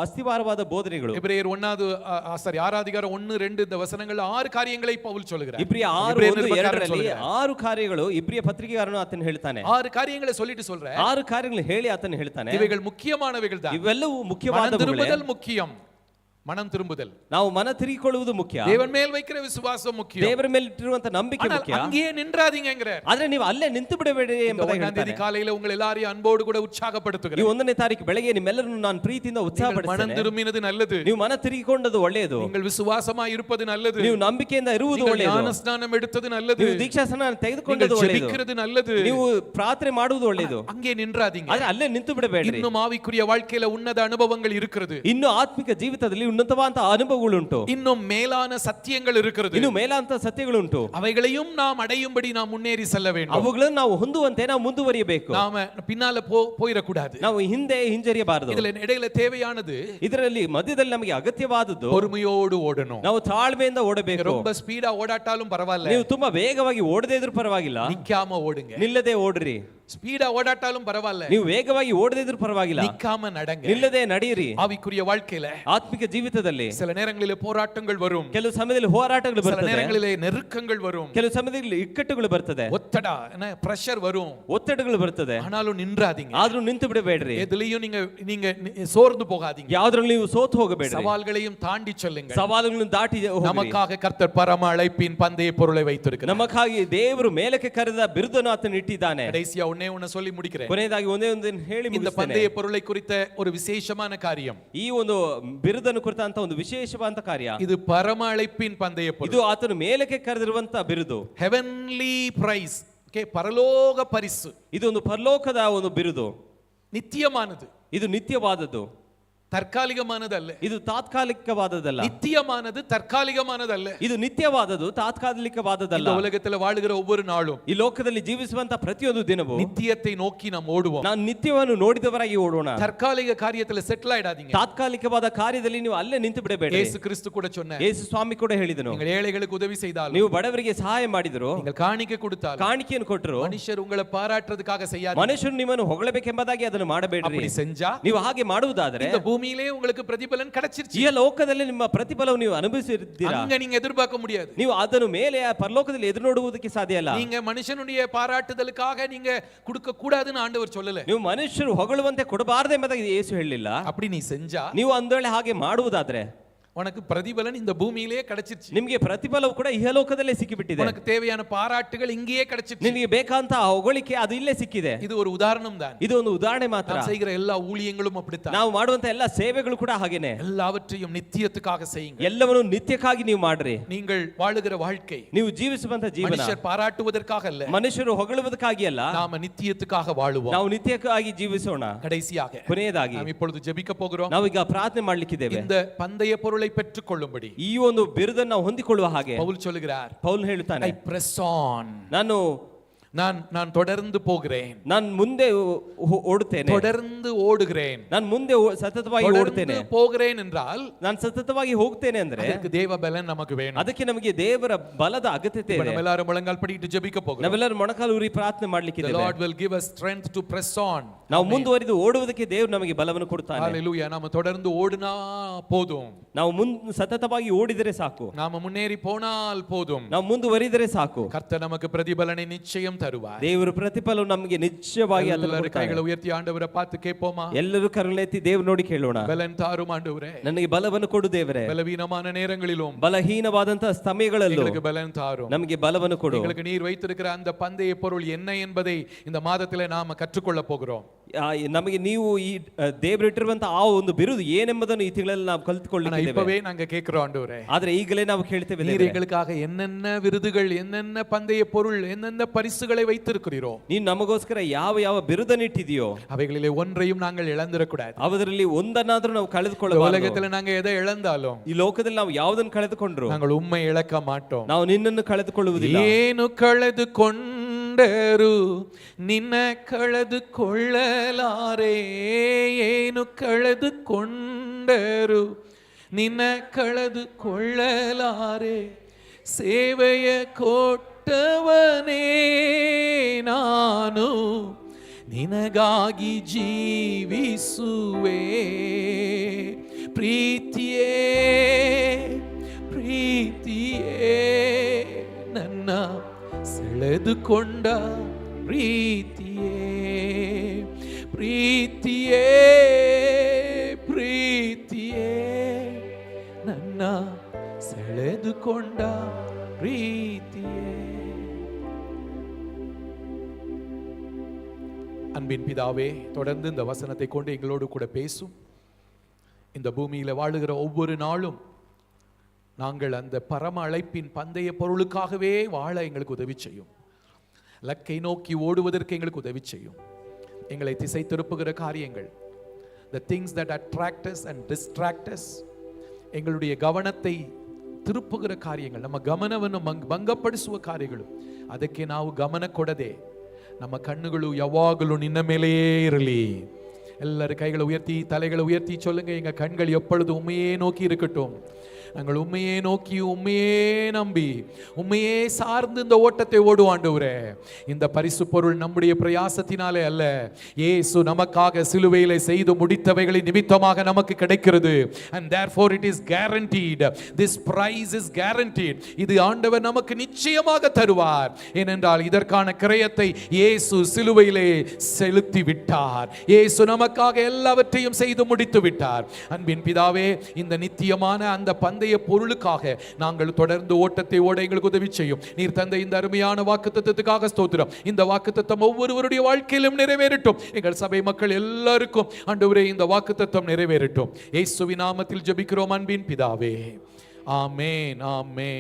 ಅಸ್ಥಿವಾರವಾದ ಬೋಧನೆಗಳು. எபிரேயர் 6வது அதிகாரம் 1-2 இந்த வசனங்கள் 6 காரியங்களை பவுல் சொல்கிறார். ಇಬ್ರಿಯ 6:1-2ರಲ್ಲಿ 6 ಕಾರ್ಯಗಳು ಇಬ್ರಿಯ ಪತ್ರಿಕೆಗಾರನು ಆತನು ಹೇಳ್ತಾನೆ. 6 காரியங்களை சொல்லிட்டு சொல்றார். 6 ಕಾರ್ಯಗಳನ್ನು ಹೇಳಿ ಆತನು ಹೇಳ್ತಾನೆ. ಇವೆಗಳು ಮುಖ್ಯமானவைகள் தான். ಇವೆಲ್ಲವೂ ಮುಖ್ಯವಾದವುಗಳೇ. மனந்திரும்புதல் முக்கியம். மனம் திரும்புதல், ನಾವು ಮನ ತಿರುಗಿಕೊಳ್ಳುವುದು ಮುಖ್ಯ. தேவன் மேல் வைக்கிற விசுவாசம் முக்கியம். ದೇವರ ಮೇಲೆ ಇಟ್ಟಿರುವಂತ ನಂಬಿಕೆ ஆனால் ಮುಖ್ಯ. அங்கேயே நின்றாதீங்கங்கற. ಆದ್ರೆ ನೀವು ಅಲ್ಲೇ ನಿಂತು ಬಿಡಬೇಡಿ ಎಂಬುದಾಗಿ ஒன்றாம் தேதி ಹೇಳ್ತಾರೆ. காலையில உங்கள் எல்லாரையும் அன்போடு கூட உற்சாகப்படுத்துகிறேன். ಈ 1ನೇ ತಾರೀಕು ಬೆಳಗ್ಗೆ ನಿಮ್ಮೆಲ್ಲರನ್ನು ನಾನು ಪ್ರೀತಿಯಿಂದ மனம் ಉತ್ಸಾಹಪಡಿಸ್ತೇನೆ. திரும்பினது நல்லது. ನೀವು ಮನ ತಿರುಗಿಕೊಂಡದ್ದು ಒಳ್ಳೆಯದು. நீங்கள் விசுவாசமா இருப்பது நல்லது. ನೀವು ನಂಬಿಕೆಯಿಂದ ಇರುವುದು நீங்கள் ಒಳ್ಳೆಯದು. ஞான ஸ்நானம் எடுத்தது நல்லது. ನೀವು ದೀಕ್ಷಾಸ್ನಾನ ತೆಗೆದುಕೊಂಡದ್ದು நீங்கள் ಒಳ್ಳೆಯದು. ஜெபிக்கிறது நல்லது. ನೀವು ಪ್ರಾರ್ಥನೆ ಮಾಡುವುದು ಒಳ್ಳೆಯದು. அங்கே நின்றாதீங்க. ಆದ್ರೆ ಅಲ್ಲೇ ನಿಂತು ಬಿಡಬೇಡ್ರಿ. இன்னும் ஆவிக்குரிய வாழ்க்கையில உன்னத அனுபவங்கள் இருக்கிறது. ಇನ್ನು ಆತ್ಮಿಕ ಜೀವಿತದಲ್ಲಿ ಉನ್ನತವಾದ ಅನುಭವಗಳುಂಟು. இன்னும் மேலான சத்தியங்கள் இருக்கிறது. ಇನ್ನು ಮೇಲಾಂತ ಸತ್ಯಗಳುಂಟು. அவைகளையும் நாம் அடையும்படி நாம் முன்னேறி செல்ல வேண்டும். ಅವುಗಳನ್ನು ನಾವು ಹೊಂದುವಂತೆ ನಾವು ಮುಂದುವರಿಯಬೇಕು. நாம பின்னால போயிடக்கூடாது. ನಾವು ಹಿಂದೆ ಹಿಂಜರಿಯಬಾರದು. இதுல இடையில தேவையானது ಇದರಲ್ಲಿ ಮಧ್ಯದಲ್ಲಿ ನಮಗೆ ಅಗತ್ಯವಾದದ್ದು பொறுமையோடு ஓடணும். ನಾವು ತಾಳ್ಮೆಯಿಂದ ಓಡಬೇಕು. ரொம்ப ஸ்பீடா ஓடாட்டாலும் பரவாயில்ல. ನೀವು ತುಂಬಾ ವೇಗವಾಗಿ ಓಡದೇ ಇದ್ರೂ ಪರವಾಗಿಲ್ಲ. நிக்காம ஓடுங்க. ನಿಲ್ಲದೆ ಓಡ್ರಿ. ஸ்பீடா ஓடாட்டாலும் பரவாயில்ல. ನೀವು ವೇಗವಾಗಿ ಓಡದೇ ಇದ್ರೂ ಪರವಾಗಿಲ್ಲ. நிக்காம நடங்க. ನಿಲ್ಲದೆ ನಡೆಯಿರಿ. ஆவிக்குரிய வாழ்க்கையில ಆತ್ಮಿಕ ಜೀವಿತದಲ್ಲಿ சில நேரங்களிலே போராட்டங்கள் வரும். ಕೆಲವು ಸಮಯದಲ್ಲಿ ಹೋರಾಟಗಳು சில ಬರ್ತದೆ. நேரங்களிலே நெருக்கங்கள் வரும். ಕೆಲವು ಸಮಯದಲ್ಲಿ ಇಕ್ಕಟ್ಟುಗಳು ಬರ್ತದೆ. ஒத்தடா என்ன பிரஷர் வரும். ಒತ್ತಡಗಳು ಬರ್ತದೆ. ஆனாலும் நின்றாதீங்க. ಆದ್ರೂ ನಿಂತು ಬಿಡಬೇಡ್ರಿ. எதுலயும் நீங்க சோர்ந்து போகாதீங்க. ಯಾವ್ದ್ರಲ್ಲಿ ನೀವು ಸೋತು ಹೋಗಬೇಡ್ರಿ. சவால்களையும் தாண்டி செல்லுங்க. ಸವಾಲುಗಳನ್ನು ದಾಟಿ ಹೋಗ್ರಿ. நமக்காக கர்த்தர் பரம அழைப்பின் பந்தய பொருளை வைத்திருக்கிறார். ನಮಗಾಗಿ ದೇವರು ಮೇಲಕ್ಕೆ ಕರೆದ ಬಿರುದನ್ನು ಆತನು ಇಟ್ಟಿದ್ದಾನೆ. கடைசியா ஒண்ணே சொல்லி முடிக்கிறேன். ಕೊನೆಯದಾಗಿ ಒಂದೇ ಒಂದು ಹೇಳಿ இந்த ಮುಗಿಸ್ತೇನೆ. பந்தய பொருளை குறித்த ஒரு விசேஷமான காரியம். ಈ ಒಂದು ಬಿರುದನ್ನು ಕುರಿತಂತ ಒಂದು ವಿಶೇಷವಾದ ಕಾರ್ಯ. இது பரம அழைப்பின் பந்தய பொருள். ಇದು ಆತನು ಮೇಲಕ್ಕೆ ಕರೆದಿರುವಂತ ಬಿರುದು. Heavenly price. ಓಕೆ, ಪರಲೋಕ ಪರಿಸು. ಇದು ಒಂದು ಪರಲೋಕದ ಒಂದು ಬಿರುದು. நித்தியமானது. ಇದು ನಿತ್ಯವಾದದ್ದು. தற்காலிகமானதல்ல. ಇದು ತಾತ್ಕಾಲಿಕವಾದದಲ್ಲ. நித்தியமானது தற்காலிகமானதல்ல. ಇದು ನಿತ್ಯವಾದದ್ದು ತಾತ್ಕಾಲಿಕವಾದದಲ್ಲ. இந்த உலகத்துல வாழுகிற ஒவ்வொரு நாளும் ಈ ಲೋಕದಲ್ಲಿ ಜೀವಿಸುವಂತ ಪ್ರತಿಯೊಂದು ದಿನವೂ நித்தியத்தை நோக்கி நாம் ஓடுவோம். ನಾವು ನಿತ್ಯವನ್ನು ನೋಡಿದವರಾಗಿ ಓಡೋಣ. தற்காலிக காரியத்துல செட்டில் ஆயிடாதீங்க. ತಾತ್ಕಾಲಿಕವಾದ ಕಾರ್ಯದಲ್ಲಿ ನೀವು ಅಲ್ಲೇ ನಿಂತು ಬಿಡಬೇಡಿ. ಯೇಸು ಕ್ರಿಸ್ತು ಕೂಡ சொன்னார். ಯೇಸು ಸ್ವಾಮಿ ಕೂಡ ಹೇಳಿದನು, நீங்கள் ஏழைகளுக்கு உதவி செய்தாலும், ನೀವು ಬಡವರಿಗೆ ಸಹಾಯ ಮಾಡಿದ್ರು, நீங்கள் காணிக்கை கொடுத்தாலும், ಕಾಣಿಕೆಯನ್ನು ಕೊಟ್ಟರು, மனுஷர் உங்களை பாராட்டுறதுக்காக செய்யாதீங்க. ಮನುಷ್ಯರು ನಿಮ್ಮನ್ನು ಹೊಗಳಬೇಕೆಂಬುದಾಗಿ ಅದನ್ನು ಮಾಡಬೇಡ್ರಿ. அப்படி செஞ்சா ನೀವು ಹಾಗೆ ಮಾಡುವುದಾದರೆ இந்த பூமியிலே உங்களுக்கு பிரதிபலன் கிடைச்சிருச்சு. ಈ ಲೋಕದಲ್ಲಿ ನಿಮ್ಮ ಪ್ರತಿಫಲವು ನೀವು ಅನುಭವಿಸಿದ್ದೀರಾ. அங்க நீங்க எதிர்பார்க்க முடியாது. ನೀವು ಅದನ್ನು ಮೇಲೆ ಪರಲೋಕದಲ್ಲಿ ಎದುರು ನೋಡುವುದಕ್ಕೆ ಸಾಧ್ಯ ಇಲ್ಲ. நீங்க மனுஷனுடைய பாராட்டுதலுக்காக நீங்க கொடுக்க கூடாதுன்னு ஆண்டவர் சொல்லல. ನೀವು ಮನುಷ್ಯರು ಹೊಗಳುವಂತೆ ಕೊಡಬಾರದು ಎಂಬುದಾಗಿ ಯೇಸು ಹೇಳಿಲ್ಲ. அப்படி நீ செஞ்சா ನೀವು ಒಂದು ವೇಳೆ ಹಾಗೆ ಮಾಡುವುದಾದ್ರೆ உனக்கு பிரதிபலன் இந்த பூமியிலே கிடைச்சிருச்சு. ನಿಮಗೆ ಪ್ರತಿಫಲವು ಕೂಡ ಇಹಲೋಕದಲ್ಲೇ ಸಿಕ್ಕಿಬಿಟ್ಟಿದೆ. உனக்கு தேவையான பாராட்டுகள் இங்கேயே கிடைச்சிருச்சு. ನಿಮಗೆ ಬೇಕಾದಂತ ಹೊಗಳಿಕೆ ಅದು ಇಲ್ಲೇ ಸಿಕ್ಕಿದೆ. இது ஒரு உதாரணம் தான். ಇದು ಒಂದು ಉದಾಹರಣೆ ಮಾತ್ರ. நாம் செய்கிற எல்லா ஊழியங்களும் அப்படித்தான். ನಾವು ಮಾಡುವಂತ ಎಲ್ಲ ಸೇವೆಗಳು ಕೂಡ ಹಾಗೇನೆ. எல்லாவற்றையும் நித்தியத்துக்காக செய்யுங்க. ಎಲ್ಲವನ್ನೂ ನಿತ್ಯಕ್ಕಾಗಿ ನೀವು ಮಾಡ್ರಿ. நீங்கள் வாழுகிற வாழ்க்கை ನೀವು ಜೀವಿಸುವಂತ ಜೀವನ மனுஷர் பாராட்டுவதற்காக அல்ல. ಮನುಷ್ಯರು ಹೊಗಳುವುದಕ್ಕಾಗಿ ಅಲ್ಲ. நாம நித்தியத்துக்காக வாழுவோம். ನಾವು ನಿತ್ಯಕ್ಕಾಗಿ ಜೀವಿಸೋಣ. கடைசியாக ಕೊನೆಯದಾಗಿ நாம் இப்பொழுது ஜெபிக்க போகிறோம். ನಾವೀಗ ಪ್ರಾರ್ಥನೆ ಮಾಡ್ಲಿಕ್ಕಿದ್ದೇವೆ. இந்த பந்தய பொருளை பெற்றுக்கொள்ளும்படி ಈ ಒಂದು ಬಿರುದನ್ನು ನಾವು ಹೊಂದಿಕೊಳ್ಳುವ ಹಾಗೆ பவுல் சொல்லுகிறார். ಪೌಲ್ ಹೇಳ್ತಾನೆ, I press on. நான் தொடர்ந்து போகிறேன். ನಾನು ಮುಂದೆ ಓಡುತ್ತೇನೆ. தொடர்ந்து ஓடுகிறேன். ನಾನು ಮುಂದೆ ಸತತವಾಗಿ ಓಡುತ್ತೇನೆ. போகிறேன் என்றால் ನಾನು ಸತತವಾಗಿ ಹೋಗ್ತೇನೆ ಅಂದ್ರೆ ಅದಕ್ಕೆ ದೇವ ಬಲನ್ ನಮಗೆ ಬೇಕು. ಅದಕ್ಕೆ ನಮಗೆ ದೇವರ ಬಲದ ಅಗತ್ಯತೆ ಇದೆ. ನಾವೆಲ್ಲರೂ ಮೊಳಕಾಲು ಪಡಿಟ್ಟು ಜೆಬಿಕ ಹೋಗೋಣ. ನಾವೆಲ್ಲರೂ ಮೊಣಕಾಲು ಊರಿ ಪ್ರಾರ್ಥನೆ ಮಾಡ್ಲಿಕ್ಕಿದ್ದೇವೆ. The Lord will give us strength to press on. ನಾವು ಮುಂದುವರಿದು ಓಡುವುದಕ್ಕೆ ದೇವರು ನಮಗೆ ಬಲವನ್ನು ಕೊಡ್ತಾನೆ. Hallelujah. நாம தொடர்ந்து ஓடுனா போதும். ನಾವು ಸತತವಾಗಿ ಓಡಿದರೆ ಸಾಕು. நாம முன்னேறி போனால் போதும். ನಾವು ಮುಂದುವರಿದರೆ ಸಾಕು. கர்த்தர் நமக்கு பிரதிபலனை நிச்சயம் தருவார். ದೇವರು ಪ್ರತಿಫಲವು ನಮಗೆ ನಿಶ್ಚಯವಾಗಿ ಎಲ್ಲರೂ ಕೈகளை ಉಯರ್ತಿ ಆಂಡವರ ಪಾತು ಕೇಪೋಮಾ. ಎಲ್ಲರೂ ಕರುಣೆತ್ತಿ ದೇವರು ನೋಡಿ ಕೇಳೋಣ. ಬಲನ್ ತಾರು ಆಂಡವರೇ, ನನಗೆ ಬಲವನ್ನು ಕೊಡು ದೇವರೇ. பலவீனமான நேரங்களிலும் ಬಲಹೀನವಾದಂತಹ ಸಮಯಗಳಲ್ಲೂ எங்களுக்கு பலன் தாரும். ನಮಗೆ ಬಲವನ್ನು ಕೊಡು. எங்களுக்கு நீர் வைத்திருக்கிற அந்த பந்தய பொருள் என்ன என்பதை இந்த மாதத்திலே நாம கற்றுக்கொள்ள போகிறோம். ನಮಗೆ ನೀವು ಈ ದೇವರು ಇಟ್ಟಿರುವಂತಹ ಆ ಒಂದು ಬಿರುದು ಏನೆಂಬುದನ್ನು ಈ ತಿಂಗಳಲ್ಲಿ ನಾವು ಕಲಿತುಕೊಳ್ಳಿದ್ದೇವೆ. இப்பவே நாங்க கேக்குறோம் ஆண்டவரே. ಆದ್ರೆ ಈಗಲೇ ನಾವು ಕೇಳ್ತೇವೆ, நீர் எங்களுக்காக என்னென்ன விருதுகள், என்னென்ன பந்தய பொருள், என்னென்ன பரிசுகளை வைத்திருக்கிறீரோ, ನೀನು ನಮಗೋಸ್ಕರ ಯಾವ ಯಾವ ಬಿರುದನ್ನು ಇಟ್ಟಿದೆಯೋ அவைகளிலே ஒன்றையும் நாங்கள் இழந்துடக்கூடாது. ಅವರಲ್ಲಿ ಒಂದನ್ನಾದ್ರೂ ನಾವು ಕಳೆದುಕೊಳ್ಳಬಾರದು. உலகத்துல நாங்க எதை இழந்தாலும், ಈ ಲೋಕದಲ್ಲಿ ನಾವು ಯಾವುದನ್ನು ಕಳೆದುಕೊಂಡ್ರು நாங்கள் உண்மை இழக்க மாட்டோம். ನಾವು ನಿನ್ನನ್ನು ಕಳೆದುಕೊಳ್ಳುವುದಿಲ್ಲ. ಏನು ಕಳೆದುಕೊಂಡರು ನಿನ್ನ ಕಳೆದುಕೊಳ್ಳಲಾರೆ, ಏನು ಕಳೆದುಕೊಂಡರು ನಿನ್ನ ಕಳೆದುಕೊಳ್ಳಲಾರೆ, ಸೇವೆಯ ಕೊಟ್ಟವನೇ ನಾನು ನಿನಗಾಗಿ ಜೀವಿಸುವೆ. ಪ್ರೀತಿಯೇ ಪ್ರೀತಿಯೇ ನನ್ನ ಸೆಳೆದುಕೊಂಡ ಪ್ರೀತಿಯೇ, ಪ್ರೀತಿಯೇ ಪ್ರೀತಿಯೇ அன்பின் பிதாவே, தொடர்ந்து இந்த வசனத்தை கொண்டு எங்களோடு கூட பேசும். இந்த பூமியில வாழுகிற ஒவ்வொரு நாளும் நாங்கள் அந்த பரம அழைப்பின் பந்தய பொருளுக்காகவே வாழ எங்களுக்கு உதவி செய்யும். லக்கை நோக்கி ஓடுவதற்கு எங்களுக்கு உதவி செய்யும். எங்களை திசை திருப்புகிற காரியங்கள், the things that attract us and distract us, எங்களுடைய கவனத்தை ತಿರುಪುಗರ ಕಾರ್ಯಗಳು, ನಮ್ಮ ಗಮನವನ್ನು ಭಂಗಪಡಿಸುವ ಕಾರ್ಯಗಳು, ಅದಕ್ಕೆ ನಾವು ಗಮನ ಕೊಡದೆ ನಮ್ಮ ಕಣ್ಣುಗಳು ಯಾವಾಗಲೂ ನಿನ್ನ ಮೇಲೆಯೇ ಇರಲಿ. எல்லாரும் கைகளை உயர்த்தி தலைகளை உயர்த்தி சொல்லுங்க, எங்க கண்கள் எப்பொழுது உண்மையே நோக்கி இருக்கட்டும். நாங்கள் உண்மையே நோக்கி உண்மையே நம்பி உண்மையே சார்ந்து இந்த ஓட்டத்தை ஓடுவாண்டவரே. இந்த பரிசு பொருள் நம்முடைய பிரயாசத்தினாலே அல்ல, இயேசு நமக்காக சிலுவையிலே செய்து முடித்தவைகளின் நிமித்தமாக நமக்கு கிடைக்கிறது. and therefore it is guaranteed, this prize is guaranteed. இது ஆண்டவர் நமக்கு நிச்சயமாக தருவார். ஏனென்றால் இதற்கான கிரயத்தை இயேசு சிலுவையிலே செலுத்தி விட்டார். இயேசு நமக்காக எல்லாவற்றையும் செய்து முடித்து விட்டார். அன்பின் பிதாவே, இந்த நித்தியமான அந்த பந்தய பொருளுக்காக நாங்கள் தொடர்ந்து ஓட்டத்தை ஓட எங்களுக்கு உதவி செய்யும். நீர் தந்த இந்த அருமையான வாக்குத்தத்தத்துக்காக ஸ்தோத்திரம். இந்த வாக்குத்தத்தம் ஒவ்வொருவருடைய வாழ்க்கையிலும் நிறைவேறட்டும். எங்கள் சபை மக்கள் எல்லாருக்கும் ஆண்டவரே இந்த வாக்குத்தத்தம் நிறைவேறட்டும். இயேசுவின் நாமத்தில் ஜெபிக்கிறோம் அன்பின் பிதாவே. ஆமென், ஆமென்.